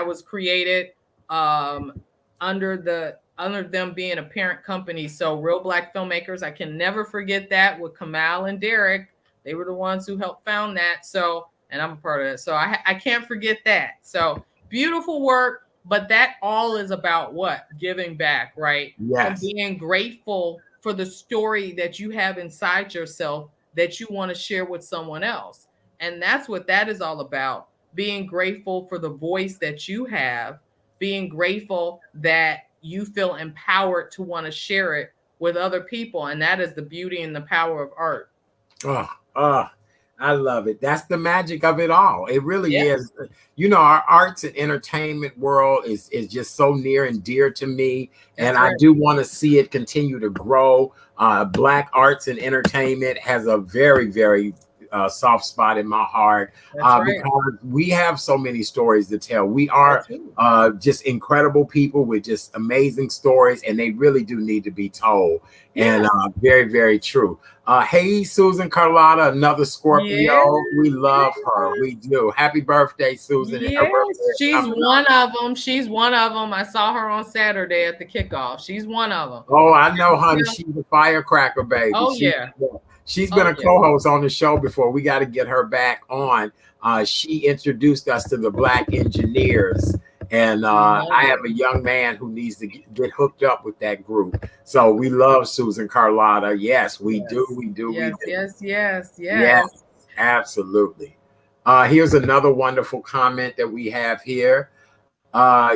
was created under them being a parent company. So Real Black Filmmakers, I can never forget that, with Kamal and Derek. They were the ones who helped found that. So, and I'm a part of it. So I can't forget that. So beautiful work, but that all is about what? Giving back, right? Yes. And being grateful for the story that you have inside yourself that you want to share with someone else. And that's what that is all about. Being grateful for the voice that you have, being grateful that you feel empowered to want to share it with other people. And that is the beauty and the power of art. I love it. That's the magic of it all. It really is. Our arts and entertainment world is just so near and dear to me. And I do want to see it continue to grow. Black arts and entertainment has a very, very soft spot in my heart because we have so many stories to tell. We are just incredible people with just amazing stories, and they really do need to be told. And very, very true. Hey, Susan Carlotta, another Scorpio. We love her. We do. Happy birthday, Susan. Yes, she's one of them. She's one of them. I saw her on Saturday at the kickoff. She's one of them. Oh, I know, honey. She's a firecracker, baby. Oh, She's been a co-host on the show before. We got to get her back on. She introduced us to the Black engineers. And I have a young man who needs to get hooked up with that group. So we love Susan Carlotta. Yes, we do. We do. Yes, absolutely. Here's another wonderful comment that we have here.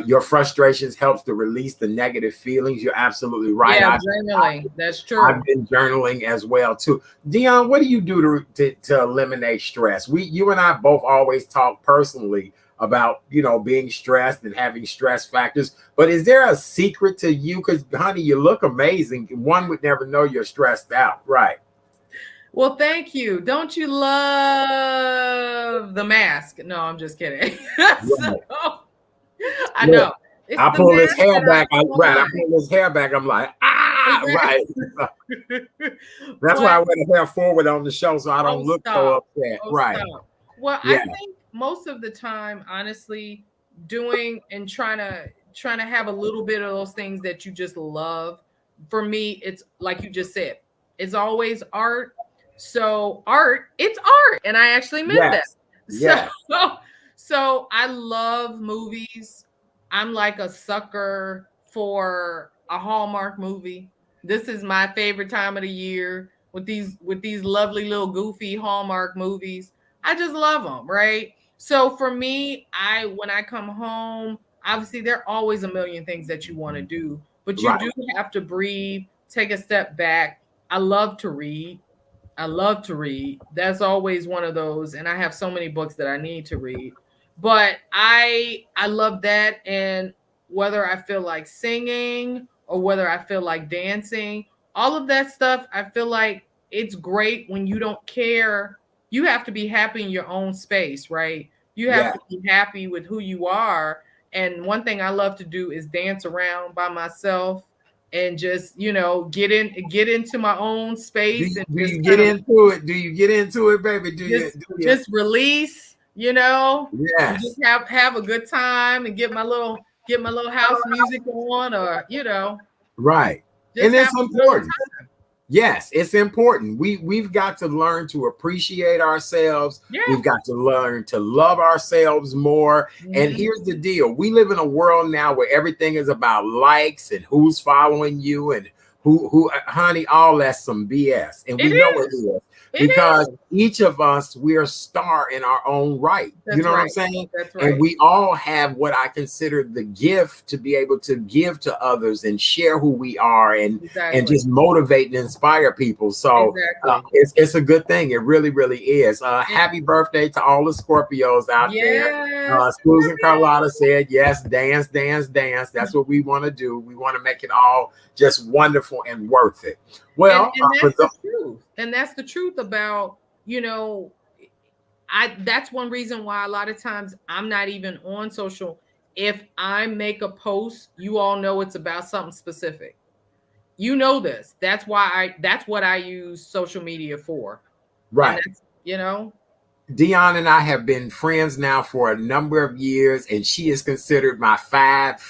Your frustrations helps to release the negative feelings. You're absolutely right. Yeah, journaling. That's true. I've been journaling as well too. Dion, what do you do to eliminate stress? You and I both always talk personally about being stressed and having stress factors. But is there a secret to you? Because honey, you look amazing. One would never know you're stressed out, right? Well, thank you. Don't you love The Mask? No, I'm just kidding. I know. I pull his hair back. I pull his hair back. I'm like, right. That's why I wear the hair forward on the show so I don't look so upset. Right. Well, I think most of the time, honestly, doing and trying to have a little bit of those things that you just love. For me, it's like you just said, it's always art. So it's art. And I actually meant that. Yeah. So I love movies. I'm like a sucker for a Hallmark movie. This is my favorite time of the year with these lovely little goofy Hallmark movies. I just love them, right? So for me, when I come home, obviously there are always a million things that you want to do, but you do have to breathe, take a step back. I love to read. That's always one of those. And I have so many books that I need to read. But I love that. And whether I feel like singing or whether I feel like dancing, all of that stuff, I feel like it's great when you don't care. You have to be happy in your own space, right? You have to be happy with who you are. And one thing I love to do is dance around by myself and just, get into my own space. Do you get into it? Do you get into it, baby? Just release, Yes. Just have a good time and get my little house music on, or right. And it's important. Yes, it's important. We've got to learn to appreciate ourselves. We've got to learn to love ourselves more. And here's the deal. We live in a world now where everything is about likes and who's following you and who, honey, all that's some BS, and we know it is. Because each of us, we're a star in our own right. That's you know right. what I'm saying? That's right. And we all have what I consider the gift to be able to give to others and share who we are and just motivate and inspire people. So it's a good thing. It really, really is. Happy birthday to all the Scorpios out there. Susan Carlotta said, yes, dance, dance, dance. That's what we want to do. We want to make it all just wonderful and worth it. Well, and that's the truth. And that's the truth about, you know, that's one reason why a lot of times I'm not even on social. If I make a post, you all know it's about something specific. You know this. That's what I use social media for. Right. You know, Dion and I have been friends now for a number of years, and she is considered my five.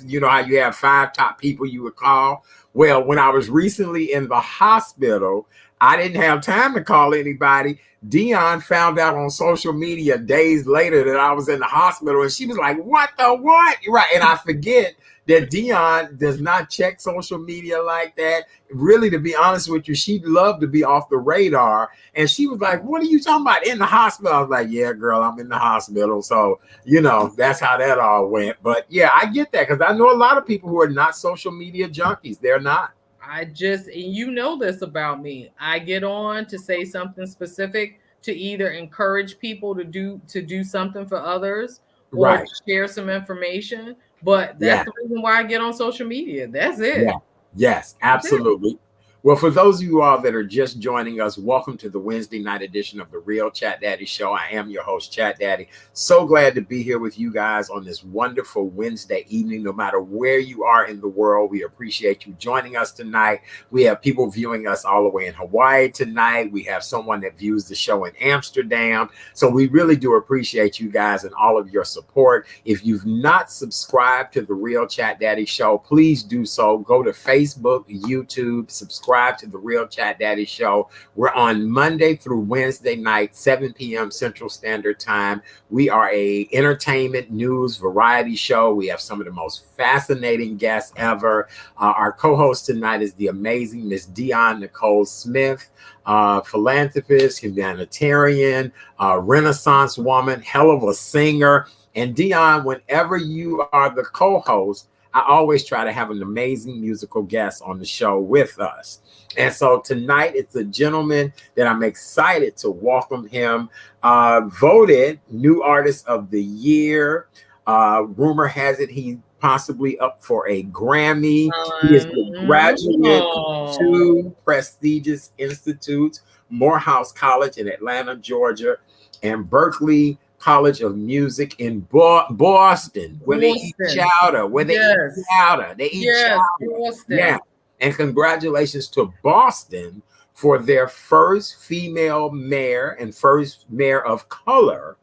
You know how you have 5 top people you would call? Well, when I was recently in the hospital, I didn't have time to call anybody. Dion found out on social media days later that I was in the hospital, and she was like, what the what? Right. And I forget that Dion does not check social media like that. Really, to be honest with you, she'd love to be off the radar. And she was like, what are you talking about in the hospital? I was like, yeah, girl, I'm in the hospital. So, you know, that's how that all went. But yeah, I get that because I know a lot of people who are not social media junkies. They're not. And you know this about me. I get on to say something specific to either encourage people to do something for others or to share some information. But that's the reason why I get on social media. That's it. Yeah. Yes, absolutely. Well, for those of you all that are just joining us, welcome to the Wednesday night edition of the Real Chat Daddy Show. I am your host, Chat Daddy. So glad to be here with you guys on this wonderful Wednesday evening. No matter where you are in the world, we appreciate you joining us tonight. We have people viewing us all the way in Hawaii tonight. We have someone that views the show in Amsterdam. So we really do appreciate you guys and all of your support. If you've not subscribed to the Real Chat Daddy Show, please do so. Go to Facebook, YouTube, subscribe to the Real Chat Daddy Show. We're on Monday through Wednesday night, 7 p.m. Central Standard Time. We are a entertainment news variety show. We have some of the most fascinating guests ever. Our co-host tonight is the amazing Miss Dion Nicole Smith, philanthropist, humanitarian, Renaissance woman, hell of a singer. And Dion, whenever you are the co-host, I always try to have an amazing musical guest on the show with us. And so tonight, it's a gentleman that I'm excited to welcome him. Voted New Artist of the Year. Rumor has it he's possibly up for a Grammy. He is the graduate of 2 prestigious institutes, Morehouse College in Atlanta, Georgia, and Berklee College of Music in Boston, where they eat chowder, They eat chowder. Boston. Yeah. And congratulations to Boston for their first female mayor and first mayor of color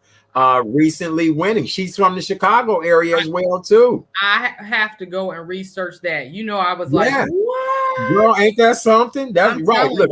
recently winning. She's from the Chicago area as well, too. I have to go and research that. You know, I was like, what? Girl, ain't that something? That's right. Look,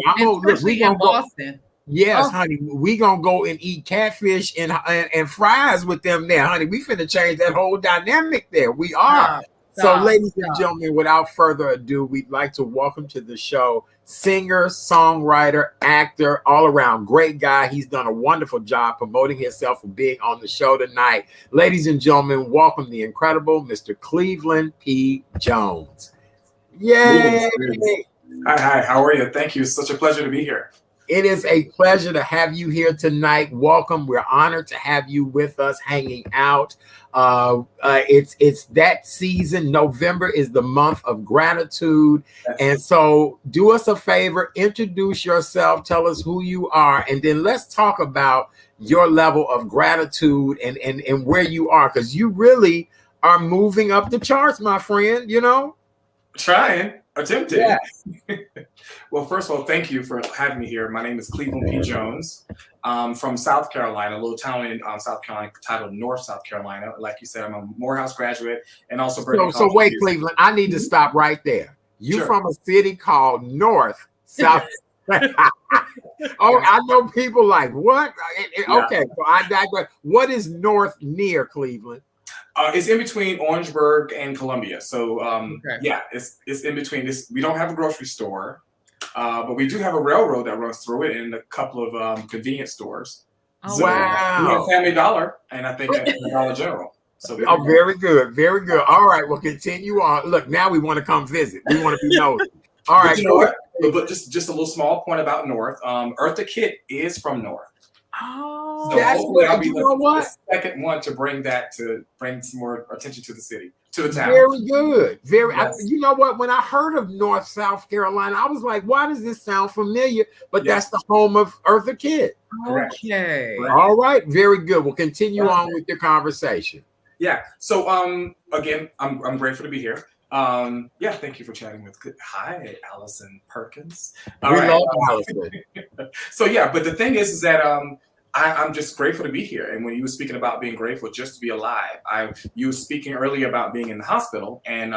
we gonna Boston. Yes, honey, we gonna go and eat catfish and fries with them there, honey. We finna change that whole dynamic there. We are. So, ladies and gentlemen, without further ado, we'd like to welcome to the show singer, songwriter, actor, all around great guy. He's done a wonderful job promoting himself for being on the show tonight. Ladies and gentlemen, welcome the incredible Mr. Cleveland P. Jones. Yay! Hi, how are you? Thank you. It's such a pleasure to be here. It is a pleasure to have you here tonight. Welcome. We're honored to have you with us hanging out. It's that season. November is the month of gratitude. Yes. And so do us a favor, introduce yourself, tell us who you are, and then let's talk about your level of gratitude and where you are, because you really are moving up the charts, my friend, you know? Attempting. Yes. Well, first of all, thank you for having me here. My name is Cleveland P. Jones. From South Carolina, a little town in South Carolina titled North South Carolina. Like you said, I'm a Morehouse graduate and also So wait, Cleveland, I need to stop right there. You from a city called North South. I know people like, what? Okay, so I digress. What is North near Cleveland? It's in between Orangeburg and Columbia. So Okay. yeah, it's in between. We don't have a grocery store, but we do have a railroad that runs through it and a couple of convenience stores. Oh, So we Wow. have Family Dollar and I think at Dollar General. So Oh, very good. Very good. All right. Well, continue on. Look, now we want to come visit. We want to be nosy. All But right. you know what? But just a little small point about North. Eartha Kitt is from North. Oh, So That's hopefully I'll what- be you know what? the second one to bring some more attention to the city, to the town. Very good. Very. Yes. You know what? When I heard of North South Carolina, I was like, "Why does this sound familiar?" But Yes. that's the home of Eartha Kitt. Correct. okay. Correct. All right. Very good. We'll continue on with your conversation. Yeah. So again, I'm grateful to be here. Yeah, thank you for chatting with. Hi, Allison Perkins. All We right. love Allison. So yeah, but the thing is that I'm just grateful to be here. And when you were speaking about being grateful just to be alive, you were speaking earlier about being in the hospital, and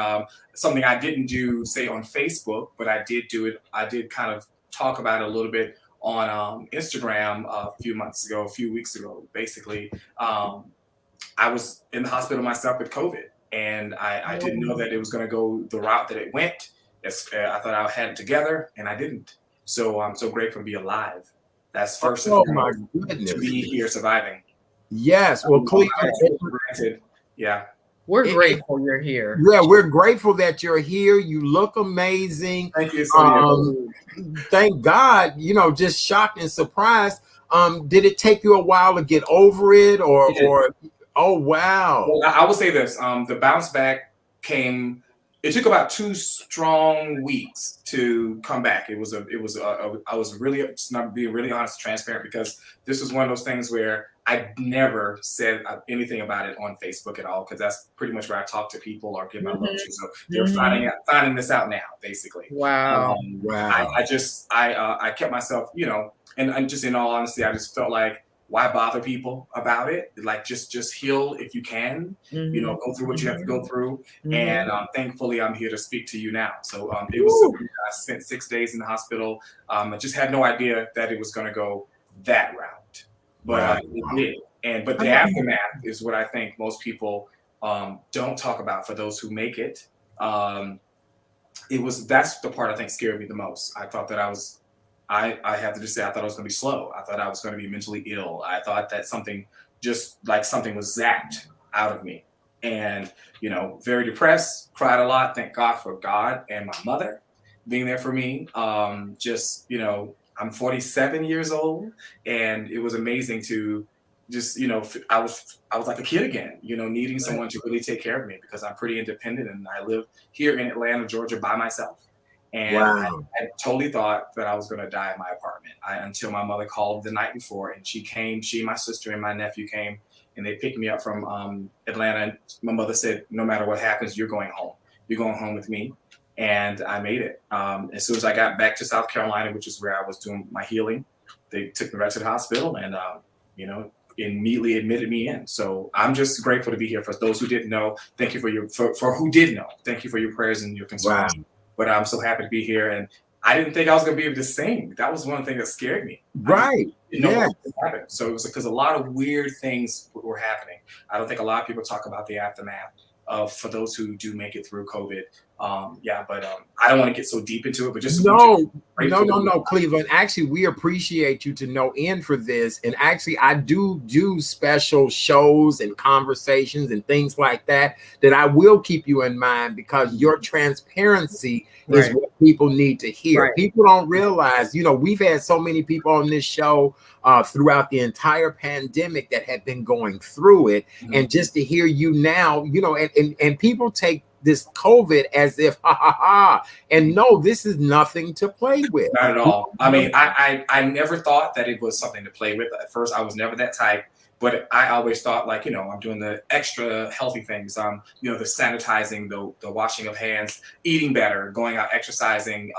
something I didn't do say on Facebook, but I did do it. I did kind of talk about it a little bit on Instagram a few weeks ago. Basically, I was in the hospital myself with COVID, and I didn't know that it was going to go the route that it went. I thought I had it together, and I didn't. So I'm so grateful to be alive. That's first and Oh my foremost, goodness. to be here surviving. Yes. Well, Cleveland. Granted, yeah. We're grateful you're here. Yeah, we're grateful that you're here. You look amazing. Thank you, Sonia. Thank God, just shocked and surprised. Did it take you a while to get over it or oh wow. Well, I will say this, the bounce back came, it took about 2 strong weeks to come back. I was really, just not being really honest, transparent, because this was one of those things where I never said anything about it on Facebook at all, because that's pretty much where I talk to people or give my love to. So they're finding this out now, basically. Wow. Wow. I kept myself, and just in all honesty, I just felt like, why bother people about it? Like, just heal if you can, go through what you have to go through. And thankfully, I'm here to speak to you now. So it was, I spent 6 days in the hospital. I just had no idea that it was going to go that route, but it did. But the aftermath is what I think most people don't talk about for those who make it. That's the part I think scared me the most. I thought that I have to just say, I thought I was going to be slow. I thought I was going to be mentally ill. I thought that something was zapped out of me. And, very depressed, cried a lot. Thank God for God and my mother being there for me. I'm 47 years old, and it was amazing to just, I was like a kid again, needing someone to really take care of me, because I'm pretty independent and I live here in Atlanta, Georgia by myself. And I totally thought that I was going to die in my apartment until my mother called the night before, and she, my sister and my nephew came, and they picked me up from Atlanta. And my mother said, no matter what happens, you're going home. You're going home with me. And I made it. As soon as I got back to South Carolina, which is where I was doing my healing, they took me right to the hospital and, immediately admitted me in. So I'm just grateful to be here. For those who didn't know, thank you for who did know. Thank you for your prayers and your concerns. Wow. But I'm so happy to be here, and I didn't think I was going to be able to sing. That was one thing that scared me. Right. What happened. So it was because a lot of weird things were happening. I don't think a lot of people talk about the aftermath for those who do make it through COVID. But I don't want to get so deep into it, but just no, Cleveland. Actually, we appreciate you to know in for this. And actually, I do special shows and conversations and things like that I will keep you in mind, because your transparency is what people need to hear. Right. People don't realize, we've had so many people on this show throughout the entire pandemic that have been going through it. And just to hear you now, and people take this COVID as if, and no, this is nothing to play with. Not at all. I mean, I never thought that it was something to play with. At first, I was never that type, but I always thought, like, I'm doing the extra healthy things, the sanitizing, the washing of hands, eating better, going out, exercising,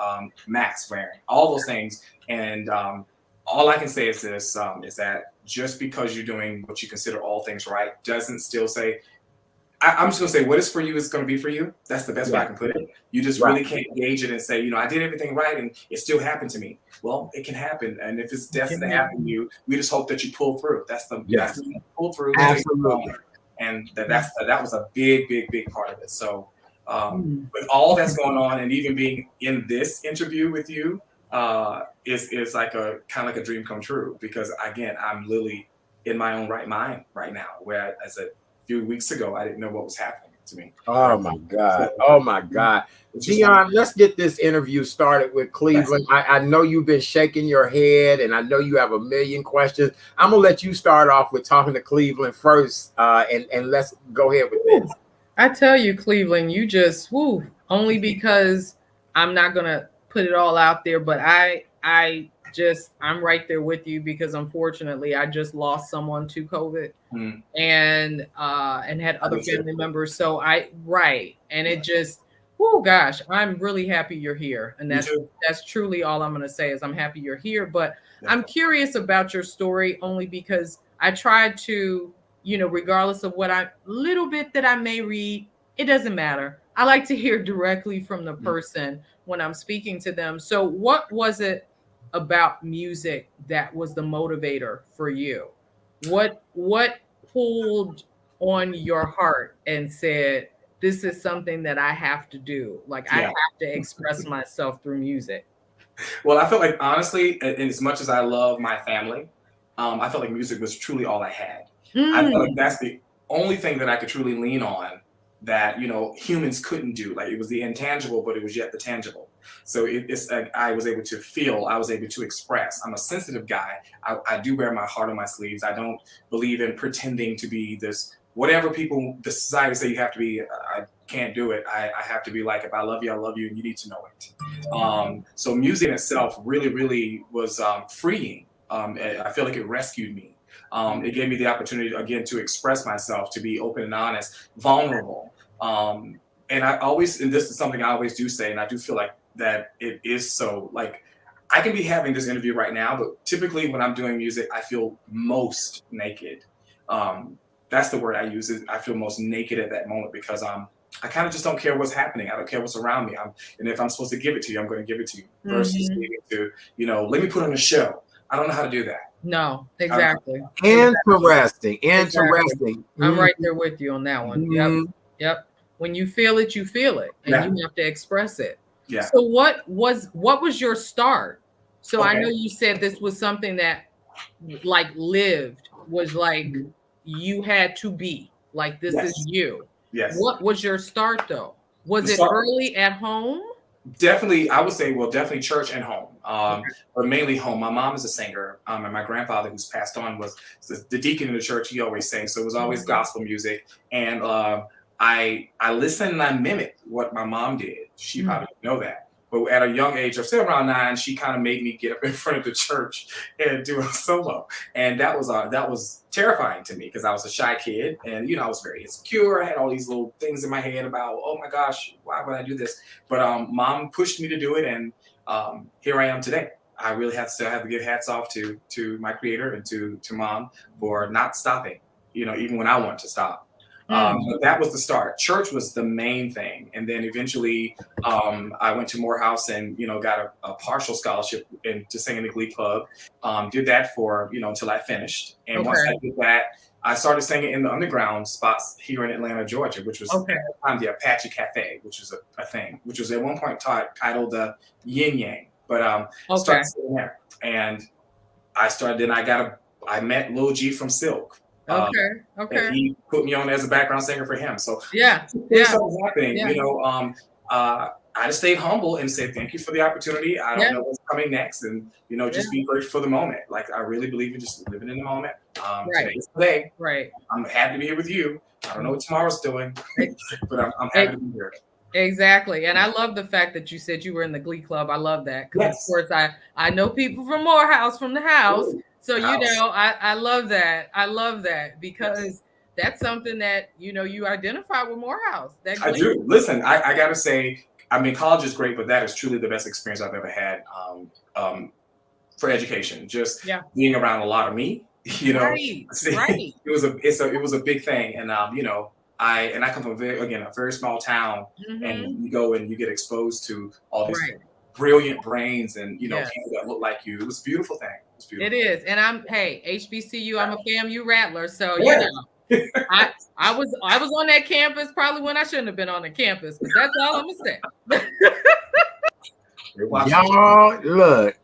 mask wearing, all those things. And all I can say is this, is that just because you're doing what you consider all things right doesn't still say, I'm just going to say, what is for you is going to be for you. That's the best way I can put it. You just really can't gauge it and say, I did everything right and it still happened to me. Well, it can happen. And if it's destined to happen to you, we just hope that you pull through. That's the pull through. Absolutely. and that was a big part of it. So with all that's going on, and even being in this interview with you, is like a kind of like a dream come true, because again, I'm literally in my own right mind right now, where as a few weeks ago I didn't know what was happening to me. Oh my God. Oh my God. Dion, let's get this interview started with Cleveland. I know you've been shaking your head, and I know you have a million questions. I'm gonna let you start off with talking to Cleveland first, and let's go ahead with this. I tell you, Cleveland, you just only because I'm not gonna put it all out there, but I'm right there with you, because unfortunately I just lost someone to COVID and had other family members. So and it just, gosh, I'm really happy you're here. And that's truly all I'm going to say is I'm happy you're here. But I'm curious about your story, only because I tried to, regardless of little bit that I may read, it doesn't matter. I like to hear directly from the person when I'm speaking to them. So what was it about music that was the motivator for you? What pulled on your heart and said, this is something that I have to do? Like, I have to express myself through music. Well, I felt like, honestly, as much as I love my family, I felt like music was truly all I had. I felt like that's the only thing that I could truly lean on that, humans couldn't do. Like, it was the intangible, but it was yet the tangible. So it's I was able to feel, I was able to express. I'm a sensitive guy. I do wear my heart on my sleeves. I don't believe in pretending to be this, whatever the society say you have to be. I can't do it. I have to be like, if I love you, I love you, and you need to know it. So music in itself really was freeing. I feel like it rescued me. It gave me the opportunity, again, to express myself, to be open and honest, vulnerable. And I always, and this is something I always do say, and I do feel like that it is so, like, I can be having this interview right now, but typically when I'm doing music, I feel most naked. That's the word I use. I feel most naked at that moment, because I kind of just don't care what's happening. I don't care what's around me. And if I'm supposed to give it to you, I'm going to give it to you. Versus needing to, let me put on a show. I don't know how to do that. No, exactly. Interesting. I'm right there with you on that one. Yep. When you feel it, you feel it, and you have to express it. Yeah. So what was your start? So I know you said this was something that like was like you had to be like, this is you. Yes. What was your start though? Was it early at home? Definitely, I would say, definitely church and home, but mainly home. My mom is a singer, and my grandfather, who's passed on, was the deacon in the church. He always sang, so it was always gospel music. And I listened and I mimicked what my mom did. She probably didn't know that, but at a young age, of say around 9, she kind of made me get up in front of the church and do a solo, and that was terrifying to me, because I was a shy kid, and I was very insecure. I had all these little things in my head about, oh my gosh, why would I do this? But mom pushed me to do it, and here I am today. I really have to give hats off to my creator and to mom for not stopping, even when I want to stop. But that was the start. Church was the main thing, and then eventually I went to Morehouse and got a partial scholarship to sing in the Glee Club. Did that for until I finished, and once I did that, I started singing in the underground spots here in Atlanta, Georgia, which was at the time the Apache Cafe, which was a thing, which was at one point titled the Yin Yang. But started singing there, and I met Lil G from Silk. And he put me on as a background singer for him. So something's happening. I just stayed humble and said, thank you for the opportunity. I don't know what's coming next, and just be grateful for the moment. Like, I really believe in just living in the moment. Today. Right. I'm happy to be here with you. I don't know what tomorrow's doing, but I'm happy to be here. Exactly. And I love the fact that you said you were in the Glee Club. I love that. Because of course I know people from Morehouse, from the house. So, I love that. I love that, because that's something that, you identify with Morehouse. I do. Listen, I got to say, I mean, college is great, but that is truly the best experience I've ever had for education. Just being around a lot of me, Right. It was a big thing. And, I come from a very small town, and you go and you get exposed to all these brilliant brains and, people that look like you. It was a beautiful thing. It is. And HBCU, I'm a FAMU Rattler. So, I was on that campus probably when I shouldn't have been on the campus, but that's all I'm gonna say. Y'all, look,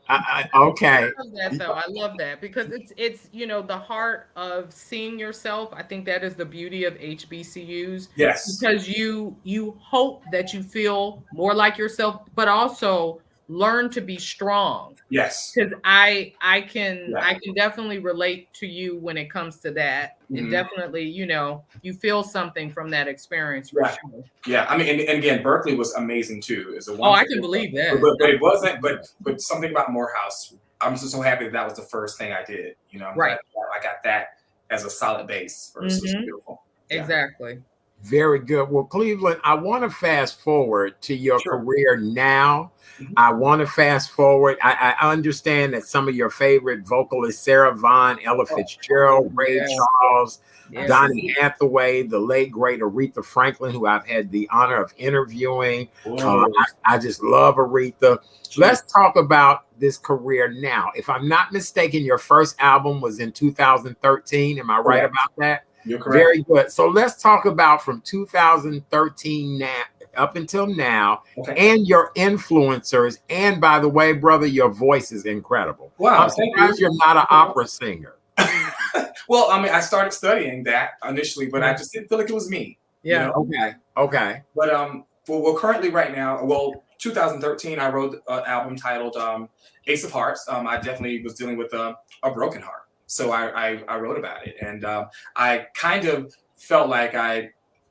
okay. I love that though. I love that because it's the heart of seeing yourself. I think that is the beauty of HBCUs. Yes. Because you hope that you feel more like yourself, but also learn to be strong. Yes. Because I can definitely relate to you when it comes to that. And definitely, you feel something from that experience for sure. Yeah, I mean, and again, Berkeley was amazing too. I can believe that. But it wasn't. But something about Morehouse, I'm just so happy that was the first thing I did. Right. I got that as a solid base. Versus beautiful. Yeah. Exactly. Very good. Well, Cleveland, I want to fast forward to your career now. I want to fast forward. I understand that some of your favorite vocalists, Sarah Vaughan, Ella Fitzgerald, Ray Charles, Donny Hathaway, the late great Aretha Franklin, who I've had the honor of interviewing. I just love Aretha. Let's talk about this career now. If I'm not mistaken, your first album was in 2013. Am I right about that? You're correct. Very good. So let's talk about from 2013 now up until now, and your influencers. And by the way, brother, your voice is incredible. Wow, I'm surprised you're not an opera singer. Well, I mean, I started studying that initially, but I just didn't feel like it was me. Yeah. Okay. But well, currently right now, 2013, I wrote an album titled Ace of Hearts. I definitely was dealing with a broken heart. So I wrote about it, and I kind of felt like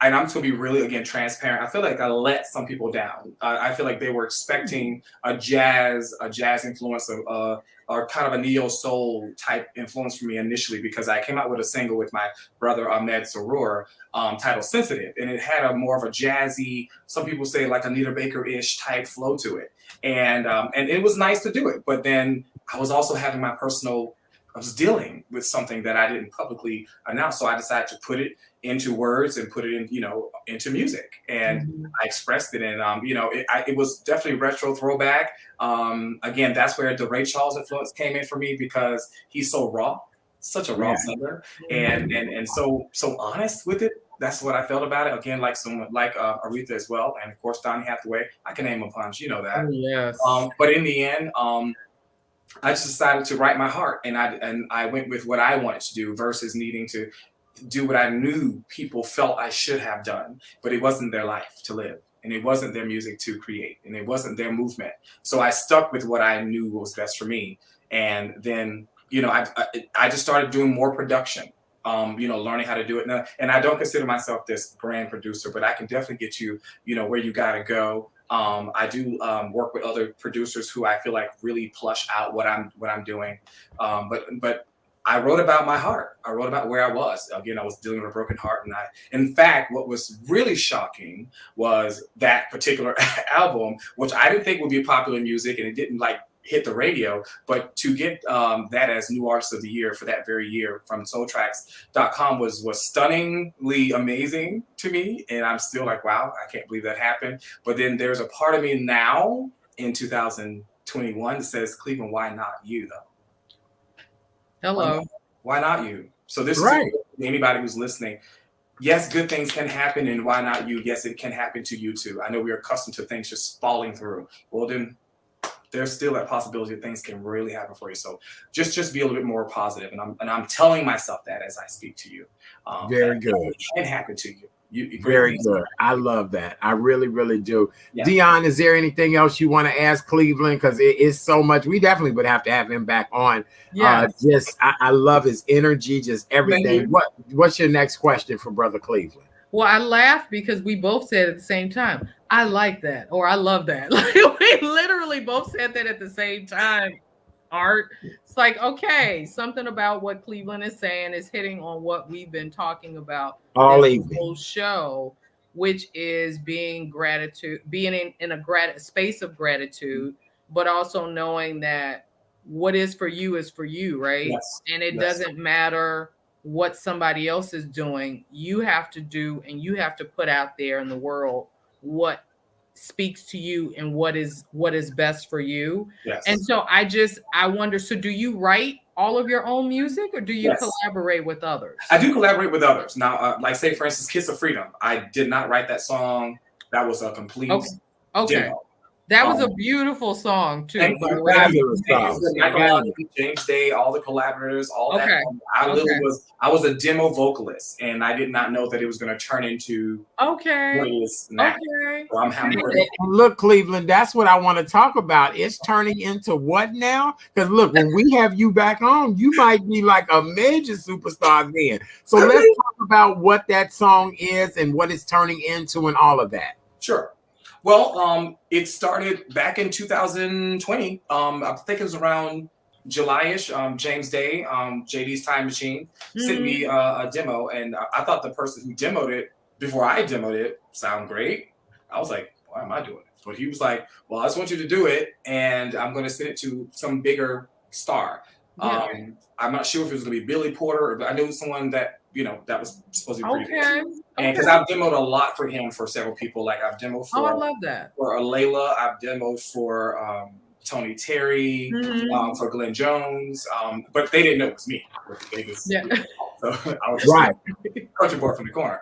and I'm just gonna be really, again, transparent. I feel like I let some people down. I feel like they were expecting a jazz influence or kind of a neo soul type influence from me initially, because I came out with a single with my brother Ahmed Sarur titled Sensitive, and it had a more of a jazzy, some people say like Anita Baker-ish type flow to it, and it was nice to do it. But then I was also having I was dealing with something that I didn't publicly announce. So I decided to put it into words and put it in, into music. And I expressed it. And, it was definitely retro throwback. Again, that's where the Ray Charles influence came in for me, because he's so raw, such a raw singer, and so honest with it. That's what I felt about it. Again, like someone like Aretha as well. And of course, Donny Hathaway, I can name a bunch, that. Yes. But in the end, I just decided to write my heart, and I went with what I wanted to do versus needing to do what I knew people felt I should have done, but it wasn't their life to live, and it wasn't their music to create, and it wasn't their movement. So I stuck with what I knew was best for me, and then I just started doing more production. Learning how to do it. And I don't consider myself this grand producer, but I can definitely get you, where you got to go. I do work with other producers who I feel like really plush out what I'm doing. But I wrote about my heart. I wrote about where I was. Again, I was dealing with a broken heart. And in fact, what was really shocking was that particular album, which I didn't think would be popular music, and it didn't hit the radio, but to get that as New Artist of the Year for that very year from soultracks.com was stunningly amazing to me. And I'm still like, wow, I can't believe that happened. But then there's a part of me now in 2021 that says, Cleveland, why not you though? Hello. Why not you? So this is anybody who's listening. Yes, good things can happen, and why not you? Yes, it can happen to you too. I know we're accustomed to things just falling through. Well, then there's still that possibility that things can really happen for you. So just be a little bit more positive. And I'm telling myself that as I speak to you. Very good. It can happen to you. Very good. I love that. I really, really do. Yeah. Dion, is there anything else you want to ask Cleveland? Because it is so much. We definitely would have to have him back on. Yeah. I love his energy, just everything. What's your next question for Brother Cleveland? Well, I laughed because we both said at the same time, I like that, or I love that. Like, we literally both said that at the same time. Art, it's like, okay, something about what Cleveland is saying is hitting on what we've been talking about all this whole show, which is being in a space of gratitude, but also knowing that what is for you is for you, right? Yes. And it doesn't matter what somebody else is doing. You have to do, and you have to put out there in the world what speaks to you and what is best for you. Yes. And so I wonder, so do you write all of your own music, or do you Yes. collaborate with others? I do collaborate with others. Now, like say for instance, Kiss of Freedom. I did not write that song. That was a complete Okay. demo. That was a beautiful song too. Thank by you. the way. Fabulous song. James Day, all the collaborators, all that. Okay. I literally was a demo vocalist, and I did not know that it was going to turn into what it is now. Okay. So I'm happy. Look, Cleveland, that's what I want to talk about. It's turning into what now? Because look, when we have you back on, you might be like a major superstar then. So let's talk about what that song is and what it's turning into and all of that. Sure. Well, it started back in 2020. I think it was around July-ish. James Day, JD's Time Machine, sent me a demo, and I thought the person who demoed it before I demoed it sounded great. I was like, why am I doing it? But he was like, well, I just want you to do it, and I'm going to send it to some bigger star. I'm not sure if it was going to be Billy Porter, but I knew someone that, that was supposed to be pretty big. And because I've demoed a lot for him for several people. Like I've demoed for, I love that. For Layla, I've demoed for Tony Terry, for Glenn Jones, but they didn't know it was me. So I was just country boy from the corner.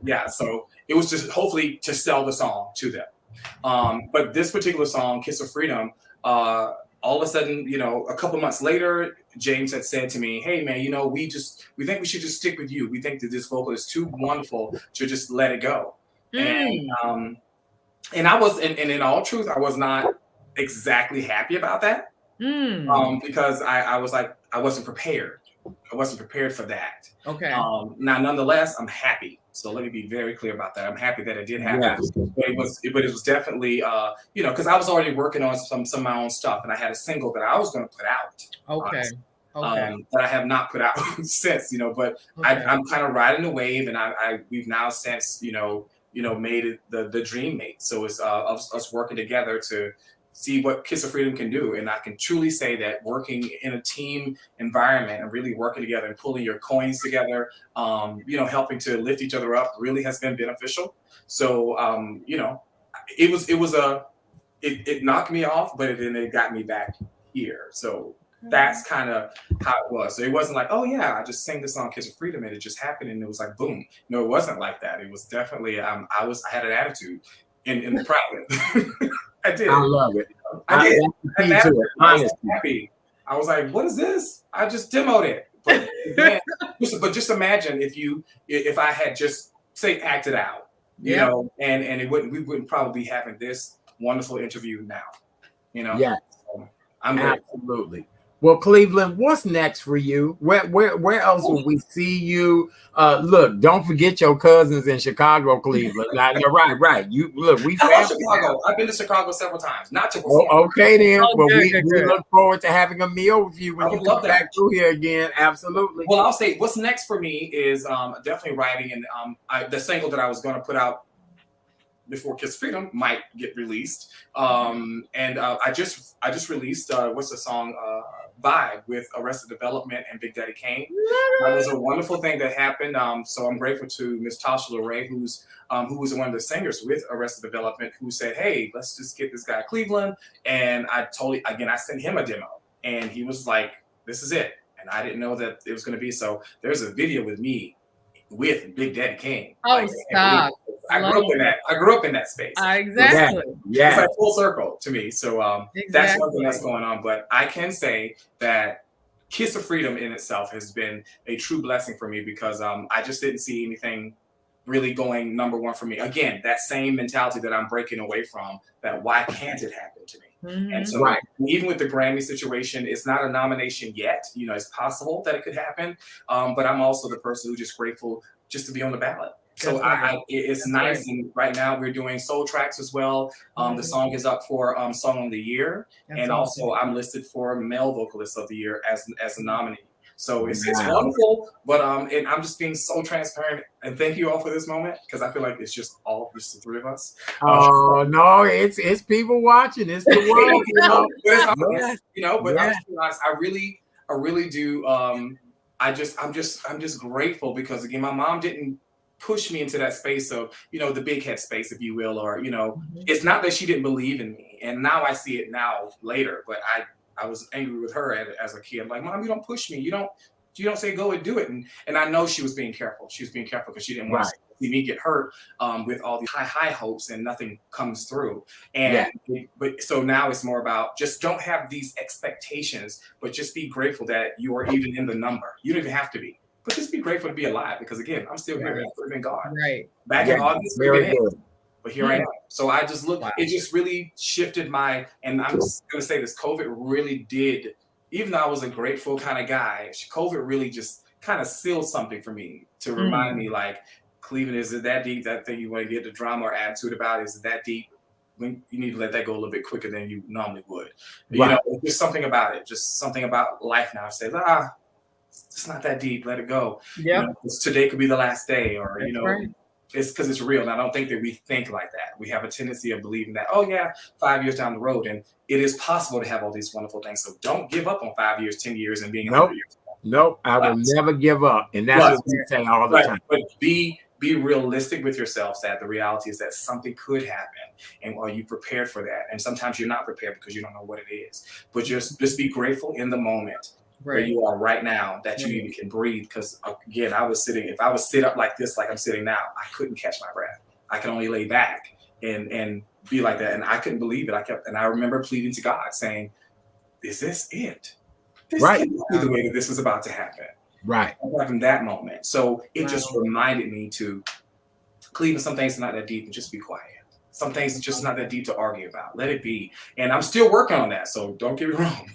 Yeah, so it was just hopefully to sell the song to them. But this particular song, Kiss of Freedom, all of a sudden, a couple months later, James had said to me, hey man, we think we should just stick with you. We think that this vocal is too wonderful to just let it go. And I was, and in all truth, I was not exactly happy about that. Because I was like, I wasn't prepared. I wasn't prepared for that. Okay. Now, nonetheless, I'm happy. So let me be very clear about that. I'm happy that it did happen. Yes. But it was definitely, because I was already working on some of my own stuff, and I had a single that I was going to put out. Okay. That I have not put out since, but I'm kind of riding the wave, and we've now since, made it the dream mate. So it's us working together to see what Kiss of Freedom can do. And I can truly say that working in a team environment and really working together and pulling your coins together, helping to lift each other up really has been beneficial. So, it knocked me off, but then it got me back here. So that's kind of how it was. So it wasn't like, oh yeah, I just sang the song Kiss of Freedom and it just happened and it was like, boom. No, it wasn't like that. It was definitely, I had an attitude in the private. I did. I love it. I did. I was happy. I was like, "What is this? I just demoed it." But just imagine if I had just say acted out, and we wouldn't probably be having this wonderful interview now. Yeah, so I'm absolutely. Well, Cleveland, what's next for you? Where else will we see you? Look, don't forget your cousins in Chicago, Cleveland. Right. You look, I love Chicago. I've been to Chicago several times, not to perform. Okay, then. Well, we look forward to having a meal with you when you come back through here again. Absolutely. Well, I'll say what's next for me is definitely writing, and the single that I was going to put out before Kiss Freedom might get released. And I just released what's the song? Vibe with Arrested Development and Big Daddy Kane. That was a wonderful thing that happened. So I'm grateful to Miss Tasha LeRae, who was one of the singers with Arrested Development, who said, hey, let's just get this guy Cleveland. And I sent him a demo and he was like, this is it. And I didn't know that it was going to be. So there's a video with me with Big Daddy Kane. Oh, stop. I grew up in that space. Exactly. Yeah. It's like full circle to me. So that's one thing that's going on. But I can say that Kiss of Freedom in itself has been a true blessing for me because I just didn't see anything really going number one for me. Again, that same mentality that I'm breaking away from, that why can't it happen to me? And so even with the Grammy situation, it's not a nomination yet. It's possible that it could happen. But I'm also the person who's just grateful just to be on the ballot. So it's nice. And right now we're doing soul tracks as well. The song is up for Song of the Year. And also I'm listed for Male Vocalist of the Year as a nominee. So it's wonderful, but and I'm just being so transparent. And thank you all for this moment because I feel like it's just the three of us. Oh no, it's people watching. It's the world, But I'm just honest. I really do. I'm just grateful because again, my mom didn't pushed me into that space of, the big head space, if you will, or, it's not that she didn't believe in me. And now I see it now later, but I was angry with her as a kid. I'm like, Mom, you don't push me. You don't say go and do it. And I know she was being careful. She was being careful because she didn't want to see me get hurt with all these high hopes and nothing comes through. And but so now it's more about just don't have these expectations, but just be grateful that you are even in the number. You don't even have to be. But just be grateful to be alive, because again, I'm still here. I'm God. Right. Back in August, but here I am. So I just look. Wow. It just really shifted and I'm just going to say this. COVID really did. Even though I was a grateful kind of guy, COVID really just kind of sealed something for me to remind me, like, Cleveland, is it that deep? That thing you want to get the drama or attitude about, is it that deep? You need to let that go a little bit quicker than you normally would. Just something about it. Just something about life now. Say, it's not that deep. Let it go. Yeah. Today could be the last day, or right. It's because it's real. And I don't think that we think like that. We have a tendency of believing that, 5 years down the road, and it is possible to have all these wonderful things. So don't give up on 5 years, 10 years, and being 100 years old. Nope, I will never give up. And that's what we say all the time. But be realistic with yourselves that the reality is that something could happen. And are you prepared for that? And sometimes you're not prepared because you don't know what it is. But just be grateful in the moment. Where you are right now, that you even can breathe. Because again, if I was sit up like this, like I'm sitting now, I couldn't catch my breath. I can only lay back and be like that. And I couldn't believe it. I remember pleading to God saying, is this it? This can't be the way that this is about to happen. Right. Having that moment. So it just reminded me to, Cleveland, some things are not that deep, and just be quiet. Some things are just not that deep to argue about. Let it be. And I'm still working on that. So don't get me wrong.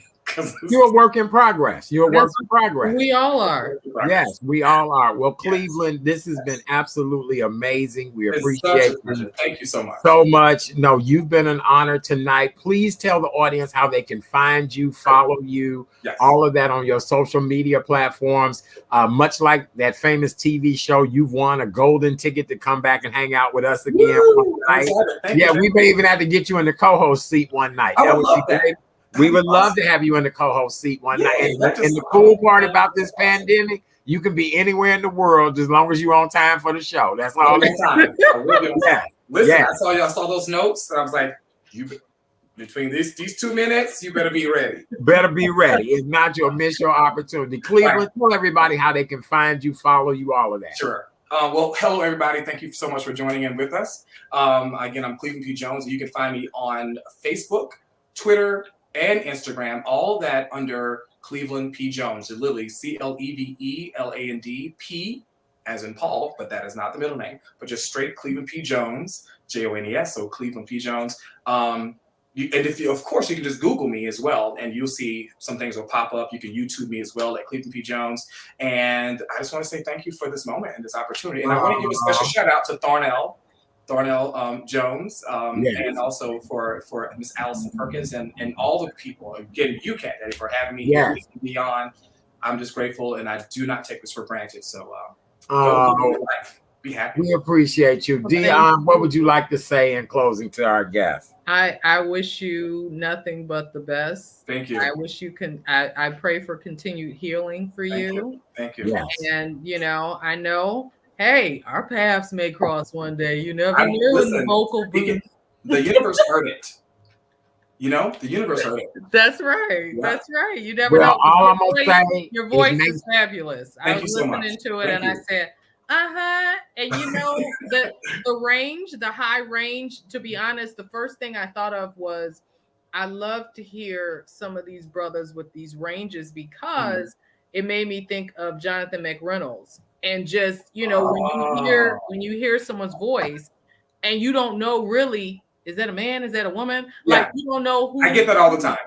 You're a work in progress. You're a work in progress. We all are. Yes, we all are. Well, Cleveland, this has been absolutely amazing. We appreciate you. Thank you so much. So much. No, you've been an honor tonight. Please tell the audience how they can find you, follow you, all of that on your social media platforms. Much like that famous TV show, you've won a golden ticket to come back and hang out with us again one night. We may even have to get you in the co-host seat one night. That would be great. We would love to have you in the co-host seat one night. And the cool part about this pandemic, you can be anywhere in the world as long as you're on time for the show. That's all. Listen, I saw those notes, and I was like, between these 2 minutes, you better be ready. Better be ready. If not, you'll miss your opportunity. Cleveland, tell everybody how they can find you, follow you, all of that. Sure. Well, hello, everybody. Thank you so much for joining in with us. Again, I'm Cleveland P. Jones. You can find me on Facebook, Twitter, and Instagram, all that under Cleveland P. Jones. It's literally CLEVELAND P as in Paul, but that is not the middle name, but just straight Cleveland P. Jones, JONES, so Cleveland P. Jones. And of course, you can just Google me as well, and you'll see some things will pop up. You can YouTube me as well at Cleveland P. Jones. And I just want to say thank you for this moment and this opportunity. And I want to give a special shout out to Thornell Jones, and also for Miss Allison Perkins and all the people, again, UCAT, for having me here, Dion. I'm just grateful, and I do not take this for granted. So be happy. We appreciate you. Dion, what would you like to say in closing to our guests? I wish you nothing but the best. Thank you. I wish you can. I pray for continued healing for you. Thank you. Yes. And I know. Hey, our paths may cross one day. You never knew in the vocal booth. The universe heard it. The universe heard it. That's right. Yeah. That's right. You never know. All I'm gonna say, your voice is fabulous. Thank I was you listening to it, and I said, And the range, the high range. To be honest, the first thing I thought of was, I love to hear some of these brothers with these ranges, because it made me think of Jonathan McReynolds. And just, when you hear someone's voice and you don't know really, is that a man? Is that a woman? Yeah. Like, you don't know who. I get that all the time.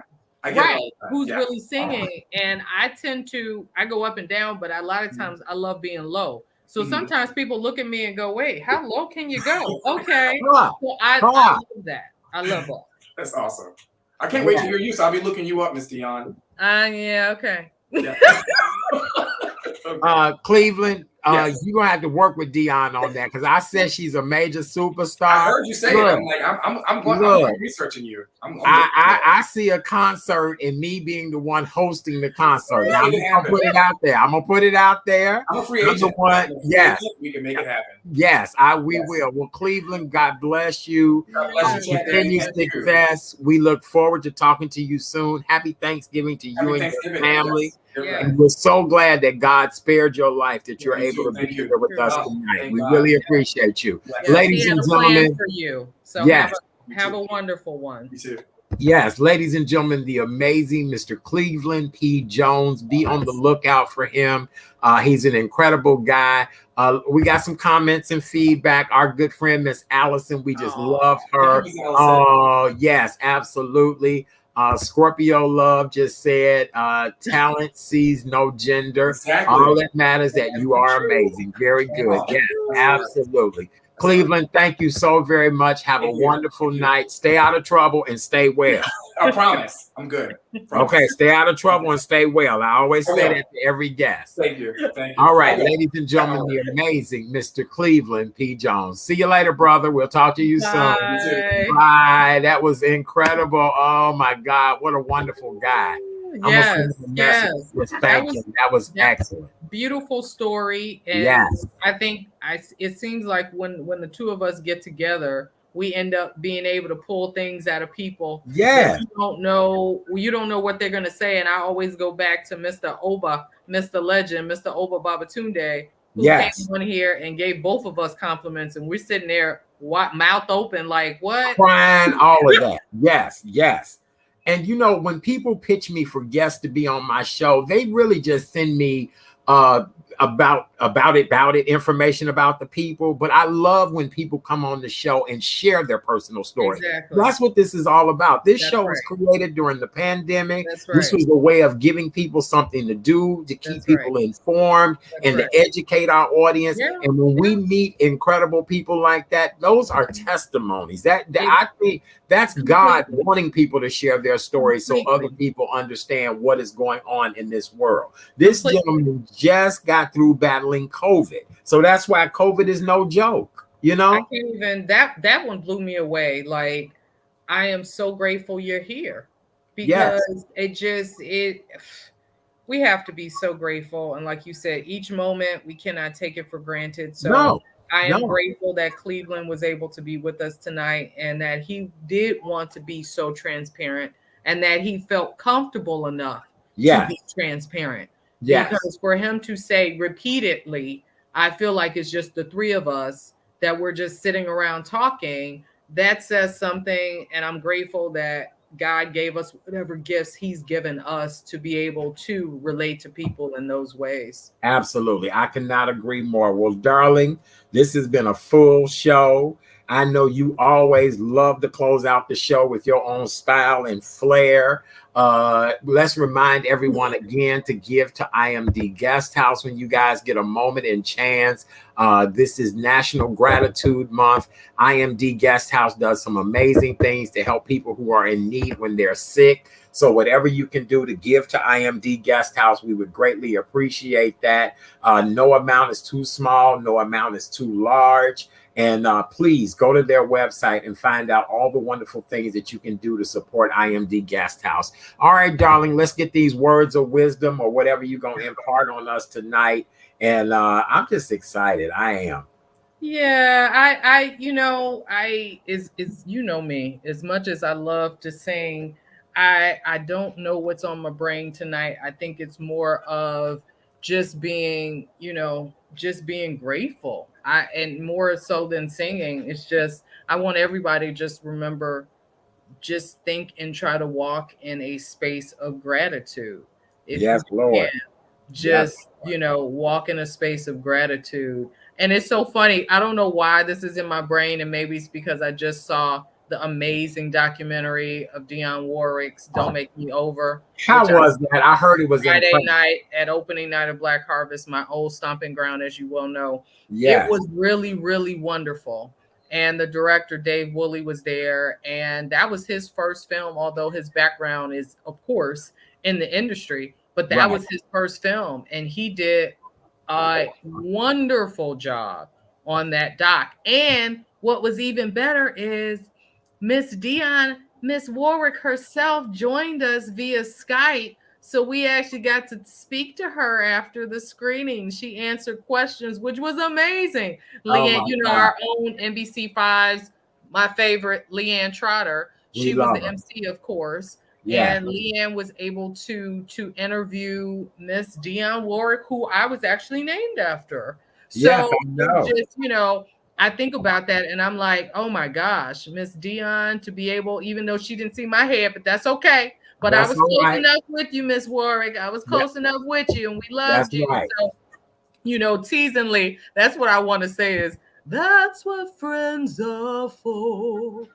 Who's really singing. And I go up and down, but a lot of times I love being low. So sometimes people look at me and go, wait, how low can you go? Okay. So I love that. I love that. That's awesome. I can't wait to hear you. So I'll be looking you up, Miss Dion. Okay. Cleveland, Yes. You're gonna have to work with Dion on that because I said she's a major superstar. I heard you say it. I'm like, I'm researching you. I see a concert and me being the one hosting the concert. Now I'm gonna put it out there. I'm gonna put it out there. I'm a free agent. Yes, we can make it happen. Yes, we will. Well, Cleveland, God bless you. God bless you. Continue success. We look forward to talking to you soon. Happy Thanksgiving to you and your family. Yes. And we're so glad that God spared your life, that you're able to be here with us tonight. We really appreciate you. Yes. Ladies and gentlemen, for you. So yes. have a wonderful one. You too. Yes, ladies and gentlemen, the amazing Mr. Cleveland P. Jones. Be on the lookout for him. He's an incredible guy. We got some comments and feedback. Our good friend, Miss Allison, we just love her. Oh, yes, absolutely. Scorpio Love just said, talent sees no gender. Exactly. All that matters that you are amazing. Very good. Yes, absolutely. Cleveland, thank you so very much. Have a wonderful night. Stay out of trouble and stay well. I promise. I'm good. Promise. Okay, stay out of trouble and stay well. I always say that to every guest. Thank you. Thank you. All right, ladies and gentlemen, the amazing Mr. Cleveland P. Jones. See you later, brother. We'll talk to you soon. Bye. That was incredible. Oh my God, what a wonderful guy. Yes. That was excellent. Beautiful story. And yes. I think it seems like when the two of us get together, we end up being able to pull things out of people. Yeah. You don't know what they're gonna say. And I always go back to Mr. Oba, Mr. Legend, Mr. Oba Babatunde, who came on here and gave both of us compliments, and we're sitting there mouth open, like what? Crying, all of that. Yes, yes. And you know, when people pitch me for guests to be on my show, they really just send me about it, information about the people. But I love when people come on the show and share their personal story. Exactly. That's what this is all about. This show was created during the pandemic. This was a way of giving people something to do, to keep people informed and to educate our audience. Yeah. And when we meet incredible people like that, those are testimonies. I think that's God wanting people to share their stories so other people understand what is going on in this world. This gentleman just got through battling COVID. So that's why COVID is no joke, you know? I can't even, that one blew me away. Like, I am so grateful you're here because we have to be so grateful. And like you said, each moment we cannot take it for granted. So I am grateful that Cleveland was able to be with us tonight and that he did want to be so transparent and that he felt comfortable enough to be transparent. Yes. Because for him to say repeatedly, I feel like it's just the three of us that we're just sitting around talking, that says something. And I'm grateful that God gave us whatever gifts he's given us to be able to relate to people in those ways. Absolutely. I cannot agree more. Well, darling, this has been a full show. I know you always love to close out the show with your own style and flair. Let's remind everyone again to give to IMD Guest House when you guys get a moment and chance. This is National Gratitude Month. IMD Guest House does some amazing things to help people who are in need when they're sick. So whatever you can do to give to IMD Guest House, we would greatly appreciate that. No amount is too small. No amount is too large. And please go to their website and find out all the wonderful things that you can do to support IMD Guest House. All right, darling, let's get these words of wisdom or whatever you're going to impart on us tonight. And I'm just excited. I am. Yeah, you know me, as much as I love to sing, I don't know what's on my brain tonight. I think it's more of just being grateful. And more so than singing, it's just, I want everybody to just remember, just think and try to walk in a space of gratitude. Yes, Lord. Just, walk in a space of gratitude. And it's so funny. I don't know why this is in my brain. And maybe it's because I just saw the amazing documentary of Dion Warwick's Don't Make Me Over. How was that? I heard it was Friday night at opening night of Black Harvest, my old stomping ground, as you well know. Yeah. It was really, really wonderful. And the director, Dave Woolley, was there. And that was his first film, although his background is, of course, in the industry. But that was his first film. And he did a wonderful job on that doc. And what was even better is Miss Dion, Miss Warwick herself joined us via Skype. So we actually got to speak to her after the screening. She answered questions, which was amazing. Leanne, you know, our own NBC5's, my favorite, Leanne Trotter. She was the MC, of course. Yeah. And Leanne was able to interview Miss Dion Warwick, who I was actually named after. So yes, I know. Just, you know, I think about that and I'm like, oh my gosh, Miss Dion, to be able, even though she didn't see my head, but that's okay. But that's I was close enough with you, Miss Warwick. I was close enough with you, and we loved you. Right. So, you know, teasingly, that's what I want to say is, that's what friends are for.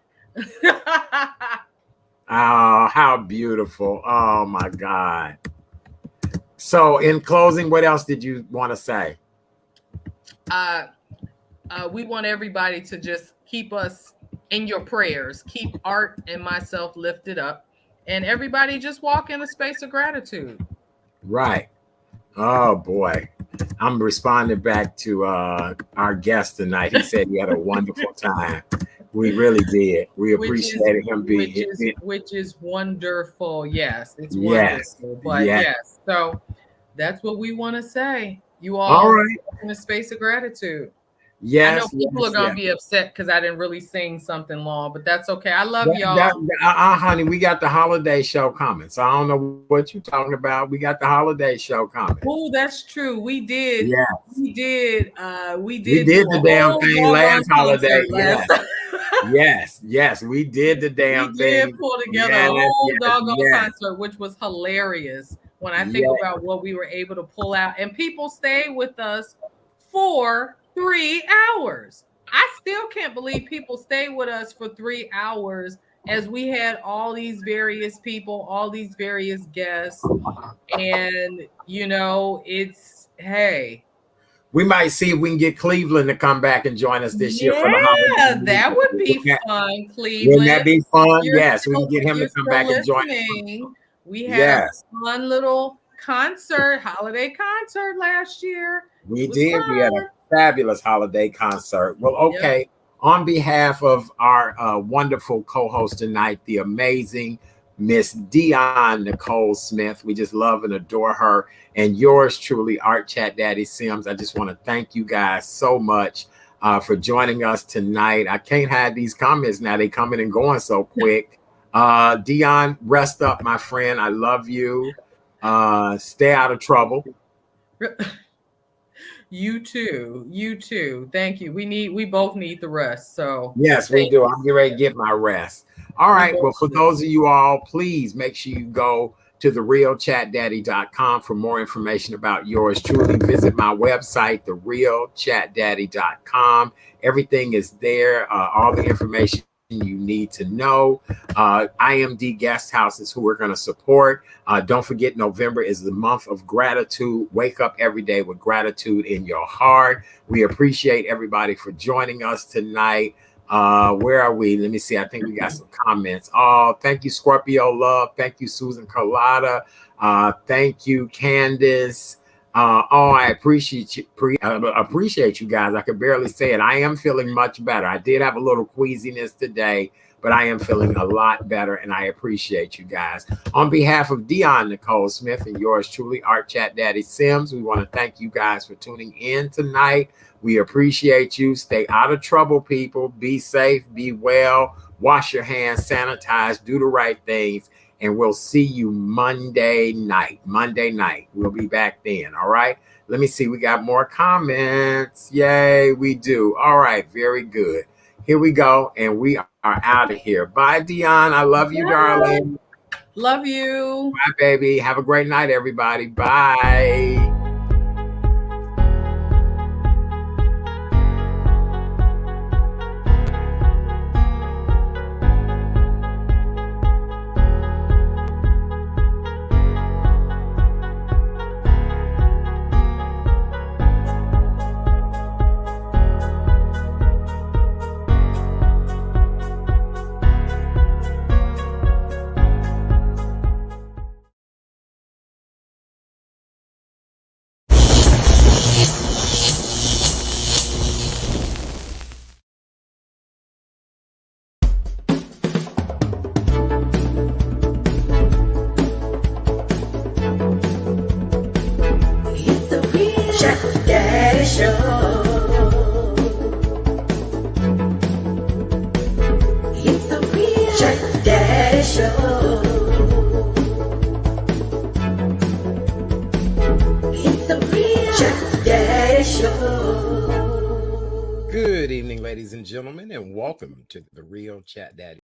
Oh, how beautiful. Oh, my God. So in closing, what else did you want to say? We want everybody to just keep us in your prayers. Keep Art and myself lifted up. And everybody just walk in a space of gratitude. Right. Oh, boy. I'm responding back to our guest tonight. He said he had a wonderful time. We really did. We appreciated him being here. Which is wonderful. Yes, it's wonderful. But yes, so that's what we want to say. You all right. In a space of gratitude. Yes, I know people are gonna be upset because I didn't really sing something long, but that's okay. I love y'all. Honey, we got the holiday show coming, so I don't know what you're talking about. We got the holiday show coming. Oh, that's true. We did. Yeah, we did. We did the damn thing last holiday. Yes, we did the damn thing. We did pull together a whole doggone concert, which was hilarious. When I think about what we were able to pull out, and people stayed with us for 3 hours. I still can't believe people stayed with us for 3 hours as we had all these various people, all these various guests. And, you know, it's, hey. We might see if we can get Cleveland to come back and join us this year for the holiday. Yeah, that would be fun, Cleveland. Wouldn't that be fun? Yes, we can get him to come back and join us. We had a fun little concert, holiday concert last year. We did. Fun. We had a fabulous holiday concert. Well, okay. Yep. On behalf of our wonderful co-host tonight, the amazing Miss Dion Nicole Smith, we just love and adore her, and yours truly, Art Chat Daddy Sims. I just want to thank you guys so much for joining us tonight. I can't hide these comments now; they coming and going so quick. Dion, rest up, my friend. I love you. Stay out of trouble. You too. Thank you. We both need the rest. So yes, we do. I'm getting ready to get my rest. All right. Well, for those of you all, please make sure you go to therealchatdaddy.com for more information about yours truly. Visit my website, therealchatdaddy.com. Everything is there. All the information you need to know. IMD Guest House is who we're going to support. Don't forget, November is the month of gratitude. Wake up every day with gratitude in your heart. We appreciate everybody for joining us tonight. Where are we? Let me see. I think we got some comments. Oh, thank you, Scorpio Love. Thank you, Susan Carlotta. Thank you, Candace. I appreciate you. Appreciate you guys. I could barely say it. I am feeling much better. I did have a little queasiness today, but I am feeling a lot better, and I appreciate you guys. On behalf of Dion Nicole Smith and yours truly, Art Chat Daddy Sims, we want to thank you guys for tuning in tonight. We appreciate you. Stay out of trouble, people. Be safe. Be well. Wash your hands. Sanitize. Do the right things. And we'll see you Monday night. We'll be back then. All right. Let me see. We got more comments. Yay, we do. All right. Very good. Here we go. And we are out of here. Bye, Dion. I love you, darling. Love you. Bye, baby. Have a great night, everybody. Bye. Show. It's the real Check Daddy Show. It's the real Check Daddy Show. Good evening, ladies and gentlemen, and welcome to the Real Chat Daddy